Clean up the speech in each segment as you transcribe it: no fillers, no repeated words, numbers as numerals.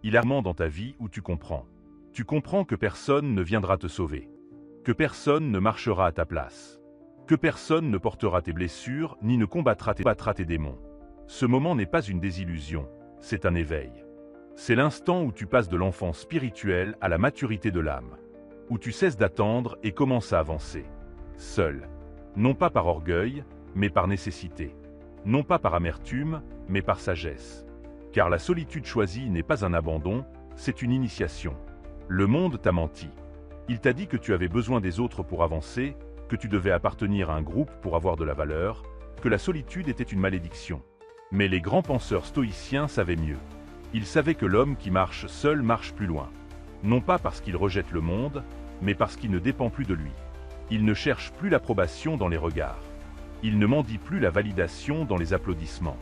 Il y a un moment dans ta vie où tu comprends. Tu comprends que personne ne viendra te sauver. Que personne ne marchera à ta place. Que personne ne portera tes blessures ni ne combattra tes démons. Ce moment n'est pas une désillusion, c'est un éveil. C'est l'instant où tu passes de l'enfance spirituelle à la maturité de l'âme. Où tu cesses d'attendre et commences à avancer. Seul. Non pas par orgueil, mais par nécessité. Non pas par amertume, mais par sagesse. Car la solitude choisie n'est pas un abandon, c'est une initiation. Le monde t'a menti. Il t'a dit que tu avais besoin des autres pour avancer, que tu devais appartenir à un groupe pour avoir de la valeur, que la solitude était une malédiction. Mais les grands penseurs stoïciens savaient mieux. Ils savaient que l'homme qui marche seul marche plus loin. Non pas parce qu'il rejette le monde, mais parce qu'il ne dépend plus de lui. Il ne cherche plus l'approbation dans les regards. Il ne mendie plus la validation dans les applaudissements.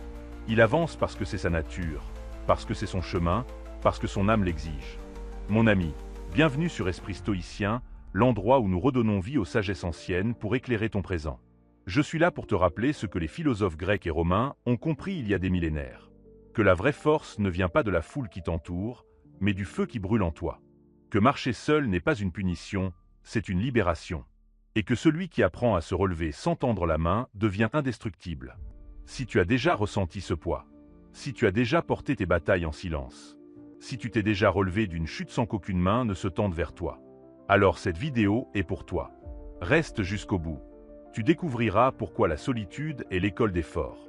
Il avance parce que c'est sa nature, parce que c'est son chemin, parce que son âme l'exige. Mon ami, bienvenue sur Esprit Stoïcien, l'endroit où nous redonnons vie aux sagesses anciennes pour éclairer ton présent. Je suis là pour te rappeler ce que les philosophes grecs et romains ont compris il y a des millénaires. Que la vraie force ne vient pas de la foule qui t'entoure, mais du feu qui brûle en toi. Que marcher seul n'est pas une punition, c'est une libération. Et que celui qui apprend à se relever sans tendre la main devient indestructible. Si tu as déjà ressenti ce poids, si tu as déjà porté tes batailles en silence, si tu t'es déjà relevé d'une chute sans qu'aucune main ne se tende vers toi, alors cette vidéo est pour toi. Reste jusqu'au bout. Tu découvriras pourquoi la solitude est l'école des forts.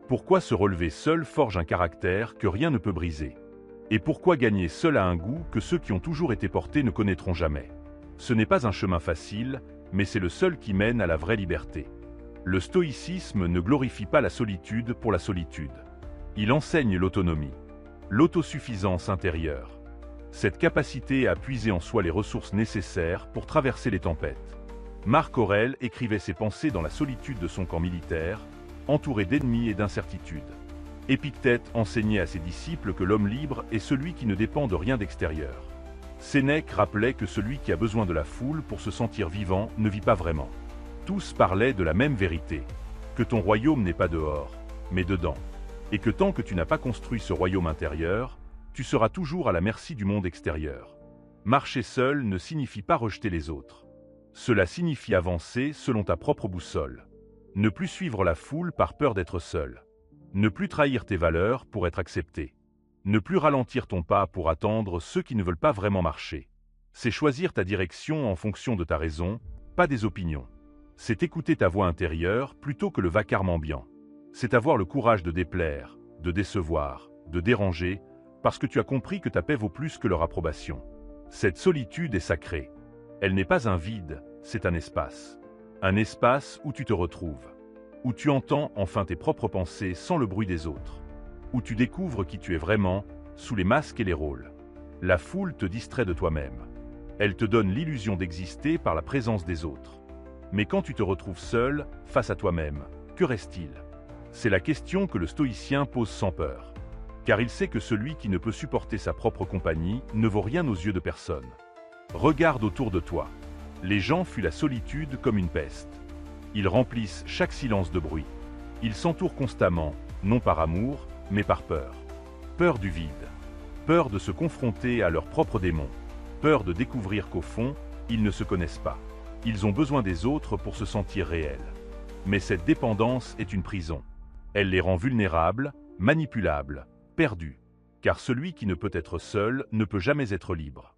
Pourquoi se relever seul forge un caractère que rien ne peut briser. Et pourquoi gagner seul a un goût que ceux qui ont toujours été portés ne connaîtront jamais. Ce n'est pas un chemin facile, mais c'est le seul qui mène à la vraie liberté. Le stoïcisme ne glorifie pas la solitude pour la solitude. Il enseigne l'autonomie, l'autosuffisance intérieure. Cette capacité à puiser en soi les ressources nécessaires pour traverser les tempêtes. Marc Aurèle écrivait ses pensées dans la solitude de son camp militaire, entouré d'ennemis et d'incertitudes. Épictète enseignait à ses disciples que l'homme libre est celui qui ne dépend de rien d'extérieur. Sénèque rappelait que celui qui a besoin de la foule pour se sentir vivant ne vit pas vraiment. Tous parlaient de la même vérité, que ton royaume n'est pas dehors, mais dedans, et que tant que tu n'as pas construit ce royaume intérieur, tu seras toujours à la merci du monde extérieur. Marcher seul ne signifie pas rejeter les autres. Cela signifie avancer selon ta propre boussole. Ne plus suivre la foule par peur d'être seul. Ne plus trahir tes valeurs pour être accepté. Ne plus ralentir ton pas pour attendre ceux qui ne veulent pas vraiment marcher. C'est choisir ta direction en fonction de ta raison, pas des opinions. C'est écouter ta voix intérieure plutôt que le vacarme ambiant. C'est avoir le courage de déplaire, de décevoir, de déranger, parce que tu as compris que ta paix vaut plus que leur approbation. Cette solitude est sacrée. Elle n'est pas un vide, c'est un espace. Un espace où tu te retrouves. Où tu entends enfin tes propres pensées sans le bruit des autres. Où tu découvres qui tu es vraiment, sous les masques et les rôles. La foule te distrait de toi-même. Elle te donne l'illusion d'exister par la présence des autres. Mais quand tu te retrouves seul, face à toi-même, que reste-t-il? C'est la question que le stoïcien pose sans peur. Car il sait que celui qui ne peut supporter sa propre compagnie ne vaut rien aux yeux de personne. Regarde autour de toi. Les gens fuient la solitude comme une peste. Ils remplissent chaque silence de bruit. Ils s'entourent constamment, non par amour, mais par peur. Peur du vide. Peur de se confronter à leurs propres démons. Peur de découvrir qu'au fond, ils ne se connaissent pas. Ils ont besoin des autres pour se sentir réels. Mais cette dépendance est une prison. Elle les rend vulnérables, manipulables, perdus. Car celui qui ne peut être seul ne peut jamais être libre.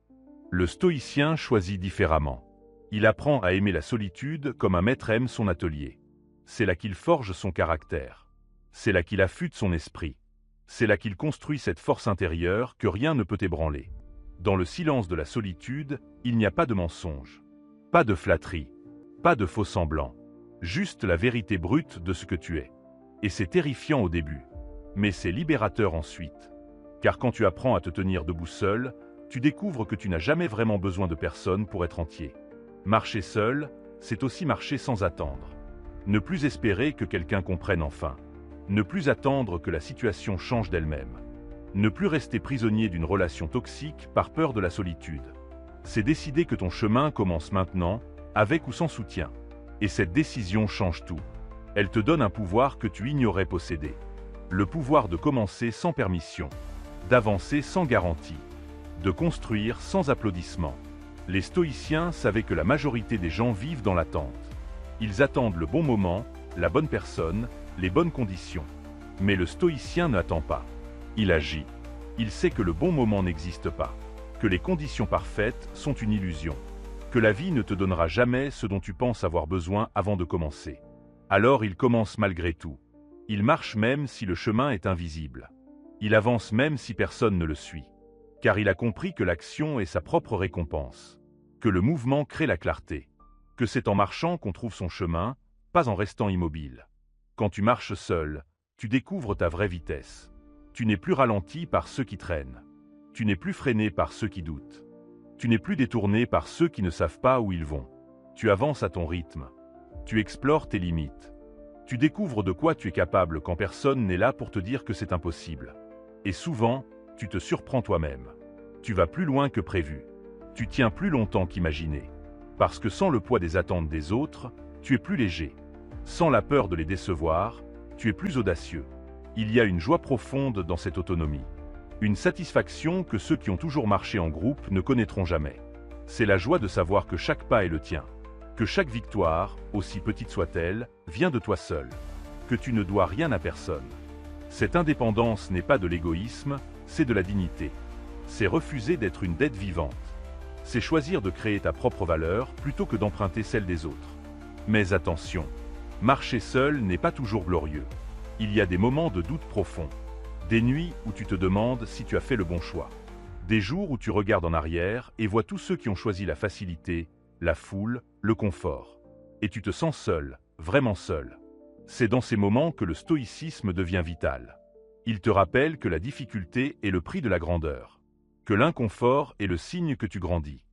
Le stoïcien choisit différemment. Il apprend à aimer la solitude comme un maître aime son atelier. C'est là qu'il forge son caractère. C'est là qu'il affûte son esprit. C'est là qu'il construit cette force intérieure que rien ne peut ébranler. Dans le silence de la solitude, il n'y a pas de mensonge. Pas de flatterie. Pas de faux semblants. Juste la vérité brute de ce que tu es. Et c'est terrifiant au début. Mais c'est libérateur ensuite. Car quand tu apprends à te tenir debout seul, tu découvres que tu n'as jamais vraiment besoin de personne pour être entier. Marcher seul, c'est aussi marcher sans attendre. Ne plus espérer que quelqu'un comprenne enfin. Ne plus attendre que la situation change d'elle-même. Ne plus rester prisonnier d'une relation toxique par peur de la solitude. C'est décider que ton chemin commence maintenant, avec ou sans soutien. Et cette décision change tout. Elle te donne un pouvoir que tu ignorais posséder. Le pouvoir de commencer sans permission. d'avancer sans garantie, de construire sans applaudissements. Les stoïciens savaient que la majorité des gens vivent dans l'attente. Ils attendent le bon moment, la bonne personne, les bonnes conditions. Mais le stoïcien n'attend pas. Il agit. Il sait que le bon moment n'existe pas, que les conditions parfaites sont une illusion, que la vie ne te donnera jamais ce dont tu penses avoir besoin avant de commencer. Alors il commence malgré tout. Il marche même si le chemin est invisible. Il avance même si personne ne le suit. Car il a compris que l'action est sa propre récompense, que le mouvement crée la clarté, que c'est en marchant qu'on trouve son chemin, pas en restant immobile. Quand tu marches seul, tu découvres ta vraie vitesse. Tu n'es plus ralenti par ceux qui traînent. Tu n'es plus freiné par ceux qui doutent. Tu n'es plus détourné par ceux qui ne savent pas où ils vont. Tu avances à ton rythme. Tu explores tes limites. Tu découvres de quoi tu es capable quand personne n'est là pour te dire que c'est impossible. Et souvent, tu te surprends toi-même. Tu vas plus loin que prévu. Tu tiens plus longtemps qu'imaginé. Parce que sans le poids des attentes des autres, tu es plus léger. Sans la peur de les décevoir, tu es plus audacieux. Il y a une joie profonde dans cette autonomie. Une satisfaction que ceux qui ont toujours marché en groupe ne connaîtront jamais. C'est la joie de savoir que chaque pas est le tien. Que chaque victoire, aussi petite soit-elle, vient de toi seul. Que tu ne dois rien à personne. Cette indépendance n'est pas de l'égoïsme, c'est de la dignité. C'est refuser d'être une dette vivante. C'est choisir de créer ta propre valeur plutôt que d'emprunter celle des autres. Mais attention, marcher seul n'est pas toujours glorieux. Il y a des moments de doute profond. Des nuits où tu te demandes si tu as fait le bon choix. Des jours où tu regardes en arrière et vois tous ceux qui ont choisi la facilité, la foule, le confort. Et tu te sens seul, vraiment seul. C'est dans ces moments que le stoïcisme devient vital. Il te rappelle que la difficulté est le prix de la grandeur. Que l'inconfort est le signe que tu grandis.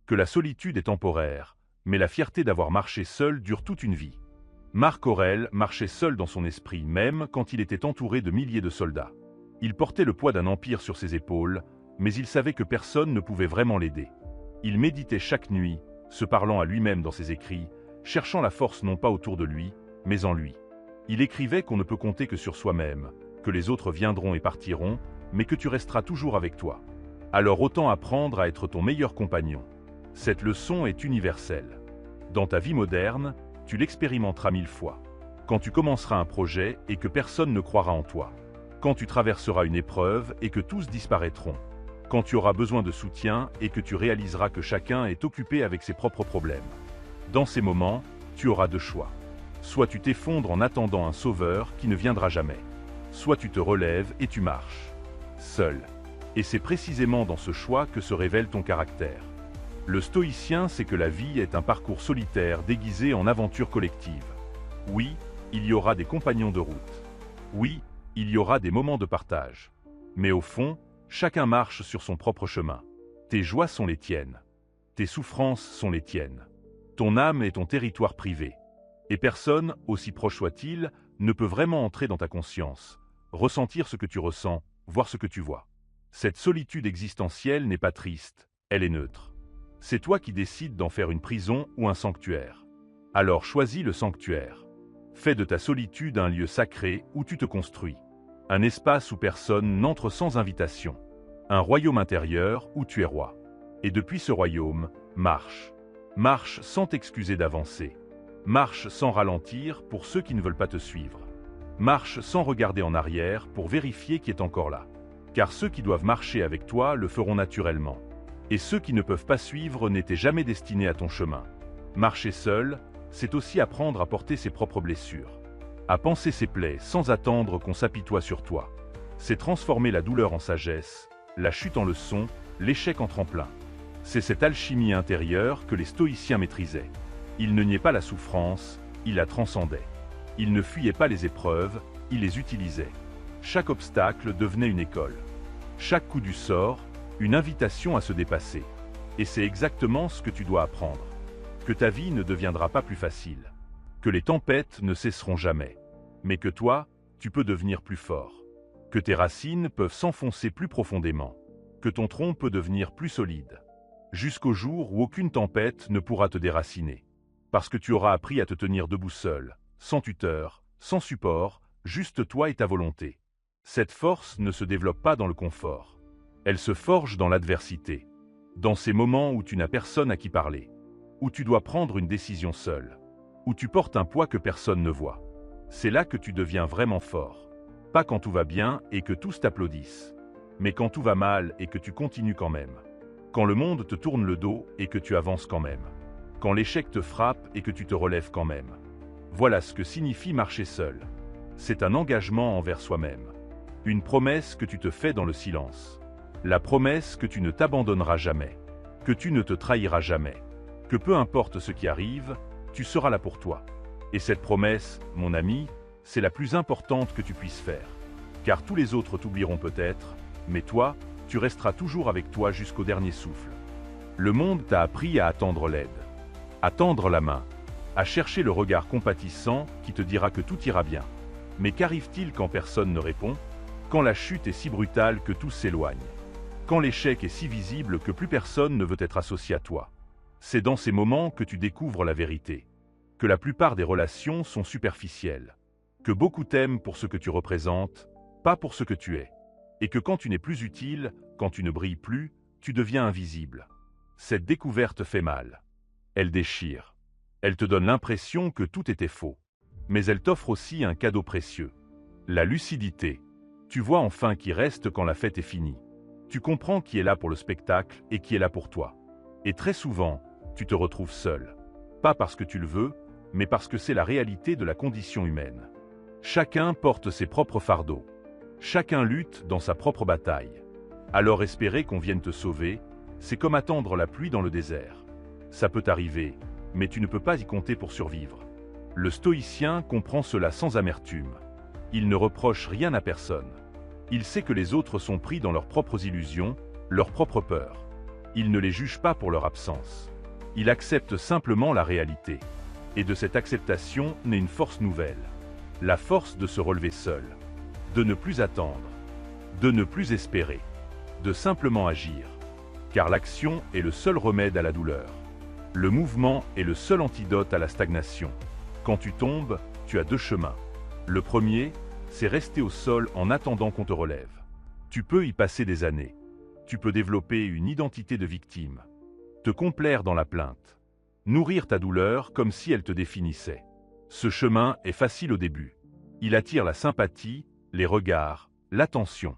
Que la solitude est temporaire, mais la fierté d'avoir marché seul dure toute une vie. Marc Aurèle marchait seul dans son esprit, même quand il était entouré de milliers de soldats. Il portait le poids d'un empire sur ses épaules, mais il savait que personne ne pouvait vraiment l'aider. Il méditait chaque nuit, se parlant à lui-même dans ses écrits, cherchant la force non pas autour de lui, mais en lui. Il écrivait qu'on ne peut compter que sur soi-même, que les autres viendront et partiront, mais que tu resteras toujours avec toi. Alors autant apprendre à être ton meilleur compagnon. Cette leçon est universelle. Dans ta vie moderne, tu l'expérimenteras 1000 fois. Quand tu commenceras un projet et que personne ne croira en toi. Quand tu traverseras une épreuve et que tous disparaîtront. Quand tu auras besoin de soutien et que tu réaliseras que chacun est occupé avec ses propres problèmes. Dans ces moments, tu auras deux choix. Soit tu t'effondres en attendant un sauveur qui ne viendra jamais. Soit tu te relèves et tu marches. Seul. Et c'est précisément dans ce choix que se révèle ton caractère. Le stoïcien sait que la vie est un parcours solitaire déguisé en aventure collective. Oui, il y aura des compagnons de route. Oui, il y aura des moments de partage. Mais au fond, chacun marche sur son propre chemin. Tes joies sont les tiennes. Tes souffrances sont les tiennes. Ton âme est ton territoire privé. Et personne, aussi proche soit-il, ne peut vraiment entrer dans ta conscience, ressentir ce que tu ressens, voir ce que tu vois. Cette solitude existentielle n'est pas triste, elle est neutre. C'est toi qui décides d'en faire une prison ou un sanctuaire. Alors choisis le sanctuaire. Fais de ta solitude un lieu sacré où tu te construis. Un espace où personne n'entre sans invitation. Un royaume intérieur où tu es roi. Et depuis ce royaume, marche. Marche sans t'excuser d'avancer. Marche sans ralentir pour ceux qui ne veulent pas te suivre. Marche sans regarder en arrière pour vérifier qui est encore là. Car ceux qui doivent marcher avec toi le feront naturellement. Et ceux qui ne peuvent pas suivre n'étaient jamais destinés à ton chemin. Marcher seul, c'est aussi apprendre à porter ses propres blessures. À panser ses plaies sans attendre qu'on s'apitoie sur toi. C'est transformer la douleur en sagesse, la chute en leçon, l'échec en tremplin. C'est cette alchimie intérieure que les stoïciens maîtrisaient. Ils ne niaient pas la souffrance, ils la transcendaient. Ils ne fuyaient pas les épreuves, ils les utilisaient. Chaque obstacle devenait une école. Chaque coup du sort, une invitation à se dépasser. Et c'est exactement ce que tu dois apprendre. Que ta vie ne deviendra pas plus facile. Que les tempêtes ne cesseront jamais. Mais que toi, tu peux devenir plus fort. Que tes racines peuvent s'enfoncer plus profondément. Que ton tronc peut devenir plus solide. Jusqu'au jour où aucune tempête ne pourra te déraciner. Parce que tu auras appris à te tenir debout seul, sans tuteur, sans support, juste toi et ta volonté. Cette force ne se développe pas dans le confort. Elle se forge dans l'adversité. Dans ces moments où tu n'as personne à qui parler. Où tu dois prendre une décision seule. Où tu portes un poids que personne ne voit. C'est là que tu deviens vraiment fort. Pas quand tout va bien et que tous t'applaudissent. Mais quand tout va mal et que tu continues quand même. Quand le monde te tourne le dos et que tu avances quand même. Quand l'échec te frappe et que tu te relèves quand même. Voilà ce que signifie marcher seul. C'est un engagement envers soi-même. Une promesse que tu te fais dans le silence. La promesse que tu ne t'abandonneras jamais. Que tu ne te trahiras jamais. Que peu importe ce qui arrive, tu seras là pour toi. Et cette promesse, mon ami, c'est la plus importante que tu puisses faire. Car tous les autres t'oublieront peut-être, mais toi, tu resteras toujours avec toi jusqu'au dernier souffle. Le monde t'a appris à attendre l'aide, à tendre la main, à chercher le regard compatissant qui te dira que tout ira bien. Mais qu'arrive-t-il quand personne ne répond? Quand la chute est si brutale que tous s'éloignent? Quand l'échec est si visible que plus personne ne veut être associé à toi? C'est dans ces moments que tu découvres la vérité. Que la plupart des relations sont superficielles. Que beaucoup t'aiment pour ce que tu représentes, pas pour ce que tu es. Et que quand tu n'es plus utile, quand tu ne brilles plus, tu deviens invisible. Cette découverte fait mal. Elle déchire. Elle te donne l'impression que tout était faux. Mais elle t'offre aussi un cadeau précieux. La lucidité. Tu vois enfin qui reste quand la fête est finie. Tu comprends qui est là pour le spectacle et qui est là pour toi. Et très souvent, tu te retrouves seul. Pas parce que tu le veux, mais parce que c'est la réalité de la condition humaine. Chacun porte ses propres fardeaux. Chacun lutte dans sa propre bataille. Alors espérer qu'on vienne te sauver, c'est comme attendre la pluie dans le désert. Ça peut arriver, mais tu ne peux pas y compter pour survivre. Le stoïcien comprend cela sans amertume. Il ne reproche rien à personne. Il sait que les autres sont pris dans leurs propres illusions, leurs propres peurs. Il ne les juge pas pour leur absence. Il accepte simplement la réalité. Et de cette acceptation naît une force nouvelle. La force de se relever seul. De ne plus attendre. De ne plus espérer. De simplement agir. Car l'action est le seul remède à la douleur. Le mouvement est le seul antidote à la stagnation. Quand tu tombes, tu as deux chemins. Le premier, c'est rester au sol en attendant qu'on te relève. Tu peux y passer des années. Tu peux développer une identité de victime. Te complaire dans la plainte. Nourrir ta douleur comme si elle te définissait. Ce chemin est facile au début. Il attire la sympathie, les regards, l'attention.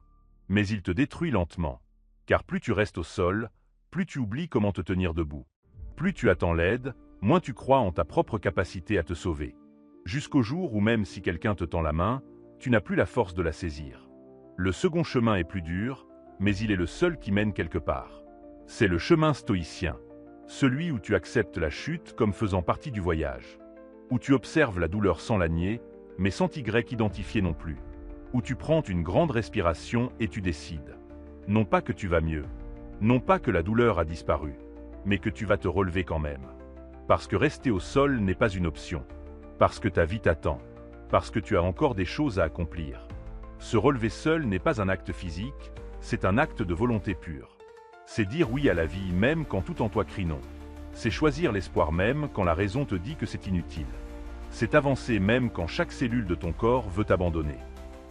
Mais il te détruit lentement. Car plus tu restes au sol, plus tu oublies comment te tenir debout. Plus tu attends l'aide, moins tu crois en ta propre capacité à te sauver. Jusqu'au jour où même si quelqu'un te tend la main, tu n'as plus la force de la saisir. Le second chemin est plus dur, mais il est le seul qui mène quelque part. C'est le chemin stoïcien. Celui où tu acceptes la chute comme faisant partie du voyage. Où tu observes la douleur sans la nier, mais sans Y identifier non plus. Où tu prends une grande respiration et tu décides. Non pas que tu vas mieux. Non pas que la douleur a disparu. Mais que tu vas te relever quand même. Parce que rester au sol n'est pas une option. Parce que ta vie t'attend. Parce que tu as encore des choses à accomplir. Se relever seul n'est pas un acte physique, c'est un acte de volonté pure. C'est dire oui à la vie même quand tout en toi crie non. C'est choisir l'espoir même quand la raison te dit que c'est inutile. C'est avancer même quand chaque cellule de ton corps veut t'abandonner.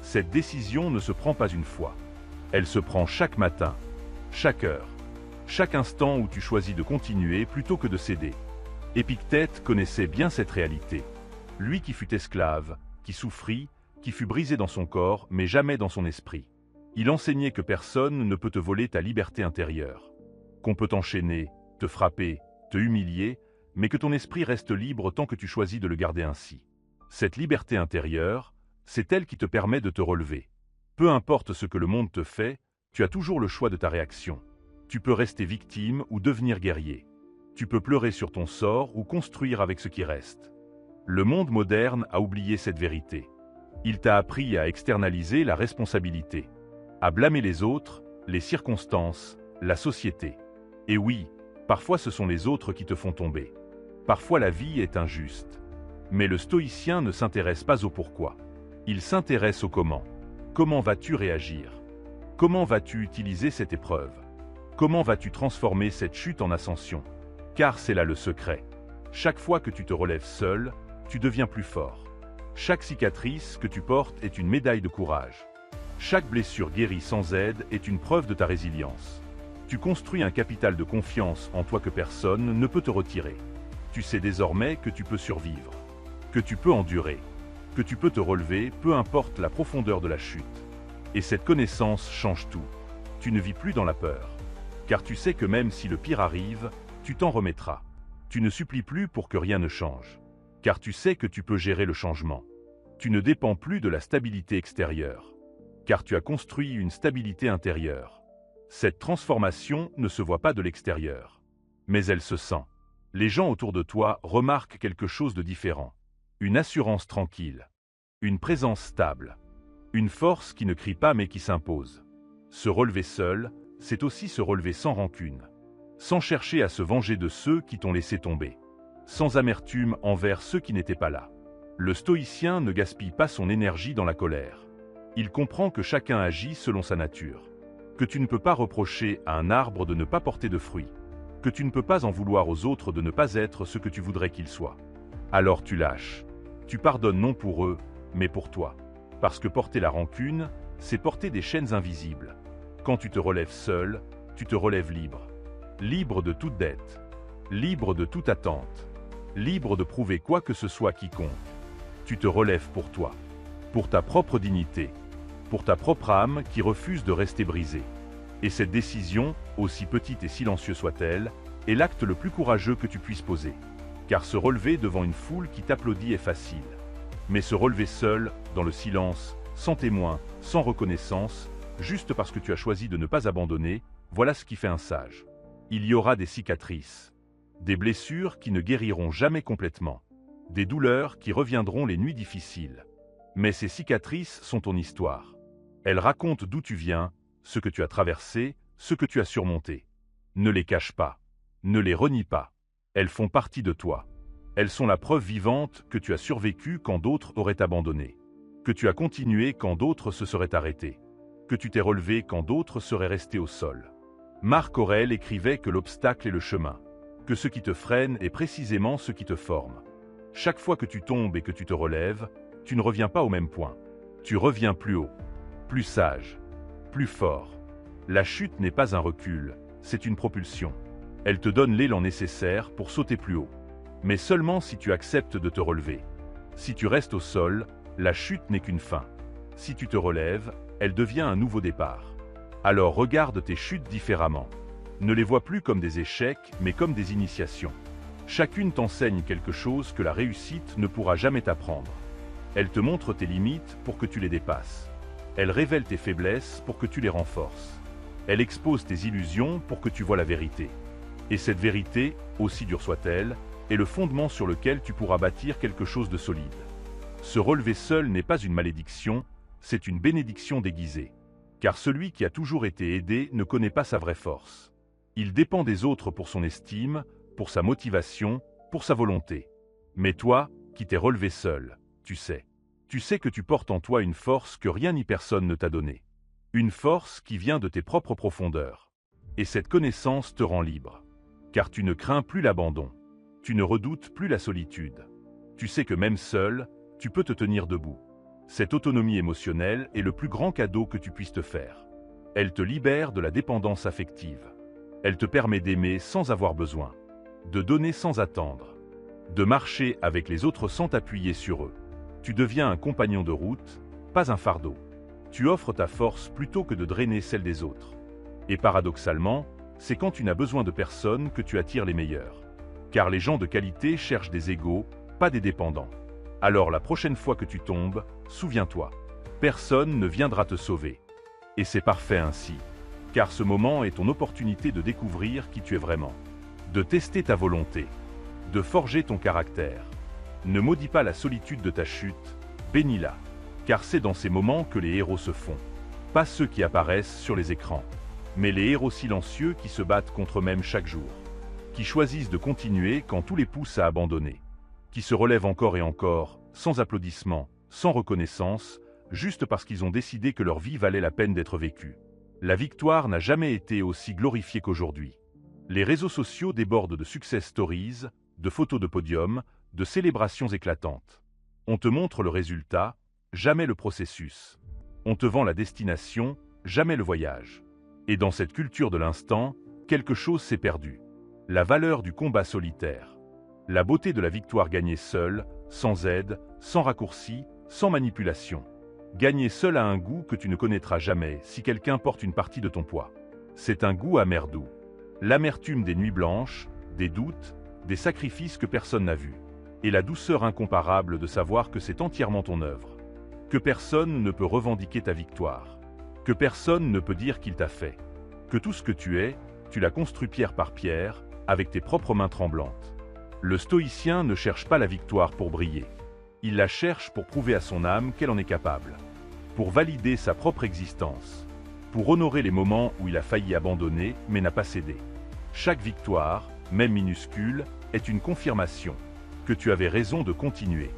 Cette décision ne se prend pas une fois. Elle se prend chaque matin, chaque heure, chaque instant où tu choisis de continuer plutôt que de céder. Épictète connaissait bien cette réalité. Lui qui fut esclave, qui souffrit, qui fut brisé dans son corps, mais jamais dans son esprit. Il enseignait que personne ne peut te voler ta liberté intérieure. Qu'on peut t'enchaîner, te frapper, te humilier, mais que ton esprit reste libre tant que tu choisis de le garder ainsi. Cette liberté intérieure, c'est elle qui te permet de te relever. Peu importe ce que le monde te fait, tu as toujours le choix de ta réaction. Tu peux rester victime ou devenir guerrier. Tu peux pleurer sur ton sort ou construire avec ce qui reste. Le monde moderne a oublié cette vérité. Il t'a appris à externaliser la responsabilité, à blâmer les autres, les circonstances, la société. Et oui, parfois ce sont les autres qui te font tomber. Parfois la vie est injuste. Mais le stoïcien ne s'intéresse pas au pourquoi. Il s'intéresse au comment. Comment vas-tu réagir? Comment vas-tu utiliser cette épreuve? Comment vas-tu transformer cette chute en ascension? Car c'est là le secret. Chaque fois que tu te relèves seul, tu deviens plus fort. Chaque cicatrice que tu portes est une médaille de courage. Chaque blessure guérie sans aide est une preuve de ta résilience. Tu construis un capital de confiance en toi que personne ne peut te retirer. Tu sais désormais que tu peux survivre, que tu peux endurer, que tu peux te relever, peu importe la profondeur de la chute. Et cette connaissance change tout. Tu ne vis plus dans la peur, car tu sais que même si le pire arrive, tu t'en remettras. Tu ne supplies plus pour que rien ne change, car tu sais que tu peux gérer le changement. Tu ne dépends plus de la stabilité extérieure, car tu as construit une stabilité intérieure. Cette transformation ne se voit pas de l'extérieur, mais elle se sent. Les gens autour de toi remarquent quelque chose de différent. Une assurance tranquille, une présence stable, une force qui ne crie pas mais qui s'impose. Se relever seul, c'est aussi se relever sans rancune, sans chercher à se venger de ceux qui t'ont laissé tomber, sans amertume envers ceux qui n'étaient pas là. Le stoïcien ne gaspille pas son énergie dans la colère. Il comprend que chacun agit selon sa nature, que tu ne peux pas reprocher à un arbre de ne pas porter de fruits, que tu ne peux pas en vouloir aux autres de ne pas être ce que tu voudrais qu'ils soient. Alors tu lâches. Tu pardonnes non pour eux, mais pour toi. Parce que porter la rancune, c'est porter des chaînes invisibles. Quand tu te relèves seul, tu te relèves libre. Libre de toute dette. Libre de toute attente. Libre de prouver quoi que ce soit quiconque. Tu te relèves pour toi. Pour ta propre dignité. Pour ta propre âme qui refuse de rester brisée. Et cette décision, aussi petite et silencieuse soit-elle, est l'acte le plus courageux que tu puisses poser. Car se relever devant une foule qui t'applaudit est facile. Mais se relever seul, dans le silence, sans témoin, sans reconnaissance, juste parce que tu as choisi de ne pas abandonner, voilà ce qui fait un sage. Il y aura des cicatrices, des blessures qui ne guériront jamais complètement, des douleurs qui reviendront les nuits difficiles. Mais ces cicatrices sont ton histoire. Elles racontent d'où tu viens, ce que tu as traversé, ce que tu as surmonté. Ne les cache pas, ne les renie pas. Elles font partie de toi. Elles sont la preuve vivante que tu as survécu quand d'autres auraient abandonné, que tu as continué quand d'autres se seraient arrêtés, que tu t'es relevé quand d'autres seraient restés au sol. Marc Aurèle écrivait que l'obstacle est le chemin, que ce qui te freine est précisément ce qui te forme. Chaque fois que tu tombes et que tu te relèves, tu ne reviens pas au même point. Tu reviens plus haut, plus sage, plus fort. La chute n'est pas un recul, c'est une propulsion. Elle te donne l'élan nécessaire pour sauter plus haut. Mais seulement si tu acceptes de te relever. Si tu restes au sol, la chute n'est qu'une fin. Si tu te relèves, elle devient un nouveau départ. Alors regarde tes chutes différemment. Ne les vois plus comme des échecs, mais comme des initiations. Chacune t'enseigne quelque chose que la réussite ne pourra jamais t'apprendre. Elle te montre tes limites pour que tu les dépasses. Elle révèle tes faiblesses pour que tu les renforces. Elle expose tes illusions pour que tu vois la vérité. Et cette vérité, aussi dure soit-elle, est le fondement sur lequel tu pourras bâtir quelque chose de solide. Se relever seul n'est pas une malédiction, c'est une bénédiction déguisée. Car celui qui a toujours été aidé ne connaît pas sa vraie force. Il dépend des autres pour son estime, pour sa motivation, pour sa volonté. Mais toi, qui t'es relevé seul, tu sais. Tu sais que tu portes en toi une force que rien ni personne ne t'a donnée. Une force qui vient de tes propres profondeurs. Et cette connaissance te rend libre. Car tu ne crains plus l'abandon. Tu ne redoutes plus la solitude. Tu sais que même seul, tu peux te tenir debout. Cette autonomie émotionnelle est le plus grand cadeau que tu puisses te faire. Elle te libère de la dépendance affective. Elle te permet d'aimer sans avoir besoin, de donner sans attendre, de marcher avec les autres sans t'appuyer sur eux. Tu deviens un compagnon de route, pas un fardeau. Tu offres ta force plutôt que de drainer celle des autres. Et paradoxalement, c'est quand tu n'as besoin de personne que tu attires les meilleurs. Car les gens de qualité cherchent des égaux, pas des dépendants. Alors la prochaine fois que tu tombes, souviens-toi, personne ne viendra te sauver. Et c'est parfait ainsi. Car ce moment est ton opportunité de découvrir qui tu es vraiment, de tester ta volonté, de forger ton caractère. Ne maudis pas la solitude de ta chute, bénis-la. Car c'est dans ces moments que les héros se font. Pas ceux qui apparaissent sur les écrans, mais les héros silencieux qui se battent contre eux-mêmes chaque jour. Qui choisissent de continuer quand tout les pousse à abandonner. Qui se relèvent encore et encore, sans applaudissements, sans reconnaissance, juste parce qu'ils ont décidé que leur vie valait la peine d'être vécue. La victoire n'a jamais été aussi glorifiée qu'aujourd'hui. Les réseaux sociaux débordent de success stories, de photos de podium, de célébrations éclatantes. On te montre le résultat, jamais le processus. On te vend la destination, jamais le voyage. Et dans cette culture de l'instant, quelque chose s'est perdu. La valeur du combat solitaire. La beauté de la victoire gagnée seule, sans aide, sans raccourci, sans manipulation. Gagner seul a un goût que tu ne connaîtras jamais si quelqu'un porte une partie de ton poids. C'est un goût amer doux. L'amertume des nuits blanches, des doutes, des sacrifices que personne n'a vus. Et la douceur incomparable de savoir que c'est entièrement ton œuvre. Que personne ne peut revendiquer ta victoire. Que personne ne peut dire qu'il t'a fait. Que tout ce que tu es, tu l'as construit pierre par pierre, avec tes propres mains tremblantes. Le stoïcien ne cherche pas la victoire pour briller. Il la cherche pour prouver à son âme qu'elle en est capable. Pour valider sa propre existence. Pour honorer les moments où il a failli abandonner mais n'a pas cédé. Chaque victoire, même minuscule, est une confirmation. Que tu avais raison de continuer.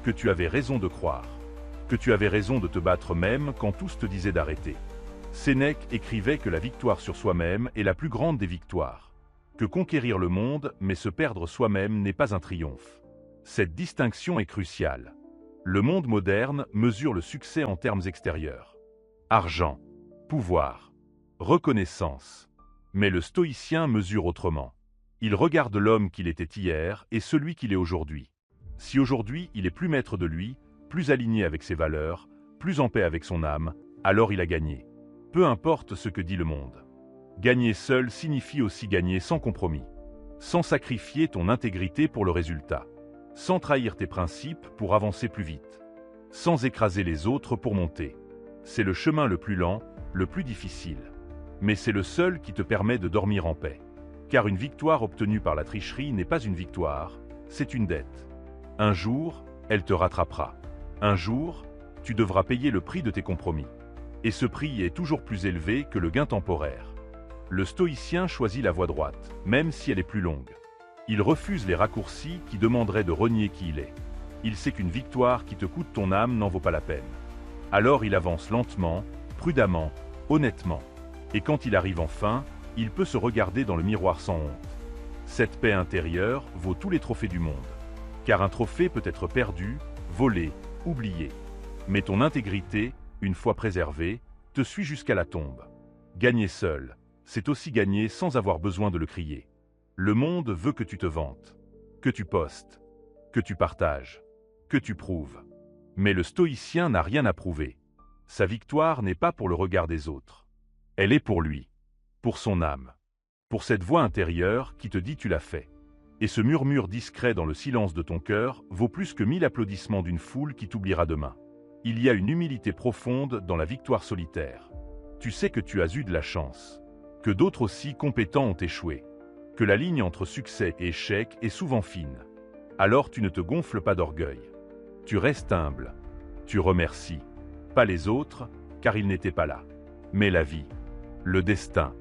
Que tu avais raison de croire. Que tu avais raison de te battre même quand tous te disaient d'arrêter. Sénèque écrivait que la victoire sur soi-même est la plus grande des victoires. Que conquérir le monde mais se perdre soi-même n'est pas un triomphe. Cette distinction est cruciale. Le monde moderne mesure le succès en termes extérieurs. Argent, pouvoir, reconnaissance. Mais le stoïcien mesure autrement. Il regarde l'homme qu'il était hier et celui qu'il est aujourd'hui. Si aujourd'hui il est plus maître de lui, plus aligné avec ses valeurs, plus en paix avec son âme, alors il a gagné. Peu importe ce que dit le monde. Gagner seul signifie aussi gagner sans compromis. Sans sacrifier ton intégrité pour le résultat. Sans trahir tes principes pour avancer plus vite. Sans écraser les autres pour monter. C'est le chemin le plus lent, le plus difficile. Mais c'est le seul qui te permet de dormir en paix. Car une victoire obtenue par la tricherie n'est pas une victoire, c'est une dette. Un jour, elle te rattrapera. Un jour, tu devras payer le prix de tes compromis. Et ce prix est toujours plus élevé que le gain temporaire. Le stoïcien choisit la voie droite, même si elle est plus longue. Il refuse les raccourcis qui demanderaient de renier qui il est. Il sait qu'une victoire qui te coûte ton âme n'en vaut pas la peine. Alors il avance lentement, prudemment, honnêtement. Et quand il arrive enfin, il peut se regarder dans le miroir sans honte. Cette paix intérieure vaut tous les trophées du monde. Car un trophée peut être perdu, volé, oublié. Mais ton intégrité, une fois préservée, te suit jusqu'à la tombe. Gagner seul, c'est aussi gagner sans avoir besoin de le crier. Le monde veut que tu te vantes, que tu postes, que tu partages, que tu prouves. Mais le stoïcien n'a rien à prouver. Sa victoire n'est pas pour le regard des autres. Elle est pour lui, pour son âme, pour cette voix intérieure qui te dit tu l'as fait. Et ce murmure discret dans le silence de ton cœur vaut plus que 1000 applaudissements d'une foule qui t'oubliera demain. Il y a une humilité profonde dans la victoire solitaire. Tu sais que tu as eu de la chance, que d'autres aussi compétents ont échoué, que la ligne entre succès et échec est souvent fine. Alors tu ne te gonfles pas d'orgueil. Tu restes humble. Tu remercies. Pas les autres, car ils n'étaient pas là. Mais la vie, le destin,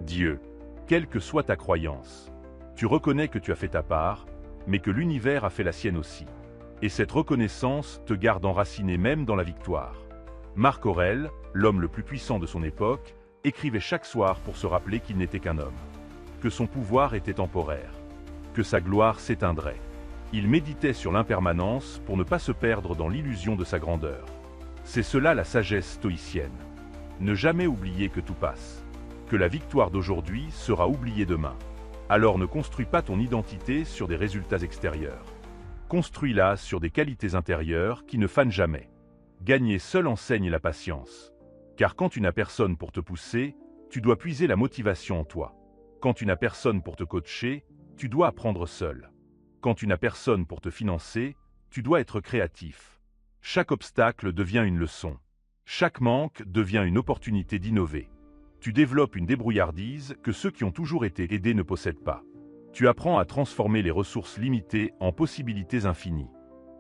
Dieu, quelle que soit ta croyance. Tu reconnais que tu as fait ta part, mais que l'univers a fait la sienne aussi. Et cette reconnaissance te garde enraciné même dans la victoire. Marc Aurèle, l'homme le plus puissant de son époque, écrivait chaque soir pour se rappeler qu'il n'était qu'un homme. Que son pouvoir était temporaire. Que sa gloire s'éteindrait. Il méditait sur l'impermanence pour ne pas se perdre dans l'illusion de sa grandeur. C'est cela la sagesse stoïcienne. Ne jamais oublier que tout passe. Que la victoire d'aujourd'hui sera oubliée demain. Alors ne construis pas ton identité sur des résultats extérieurs. Construis-la sur des qualités intérieures qui ne fanent jamais. Gagner seul enseigne la patience. Car quand tu n'as personne pour te pousser, tu dois puiser la motivation en toi. Quand tu n'as personne pour te coacher, tu dois apprendre seul. Quand tu n'as personne pour te financer, tu dois être créatif. Chaque obstacle devient une leçon. Chaque manque devient une opportunité d'innover. Tu développes une débrouillardise que ceux qui ont toujours été aidés ne possèdent pas. Tu apprends à transformer les ressources limitées en possibilités infinies.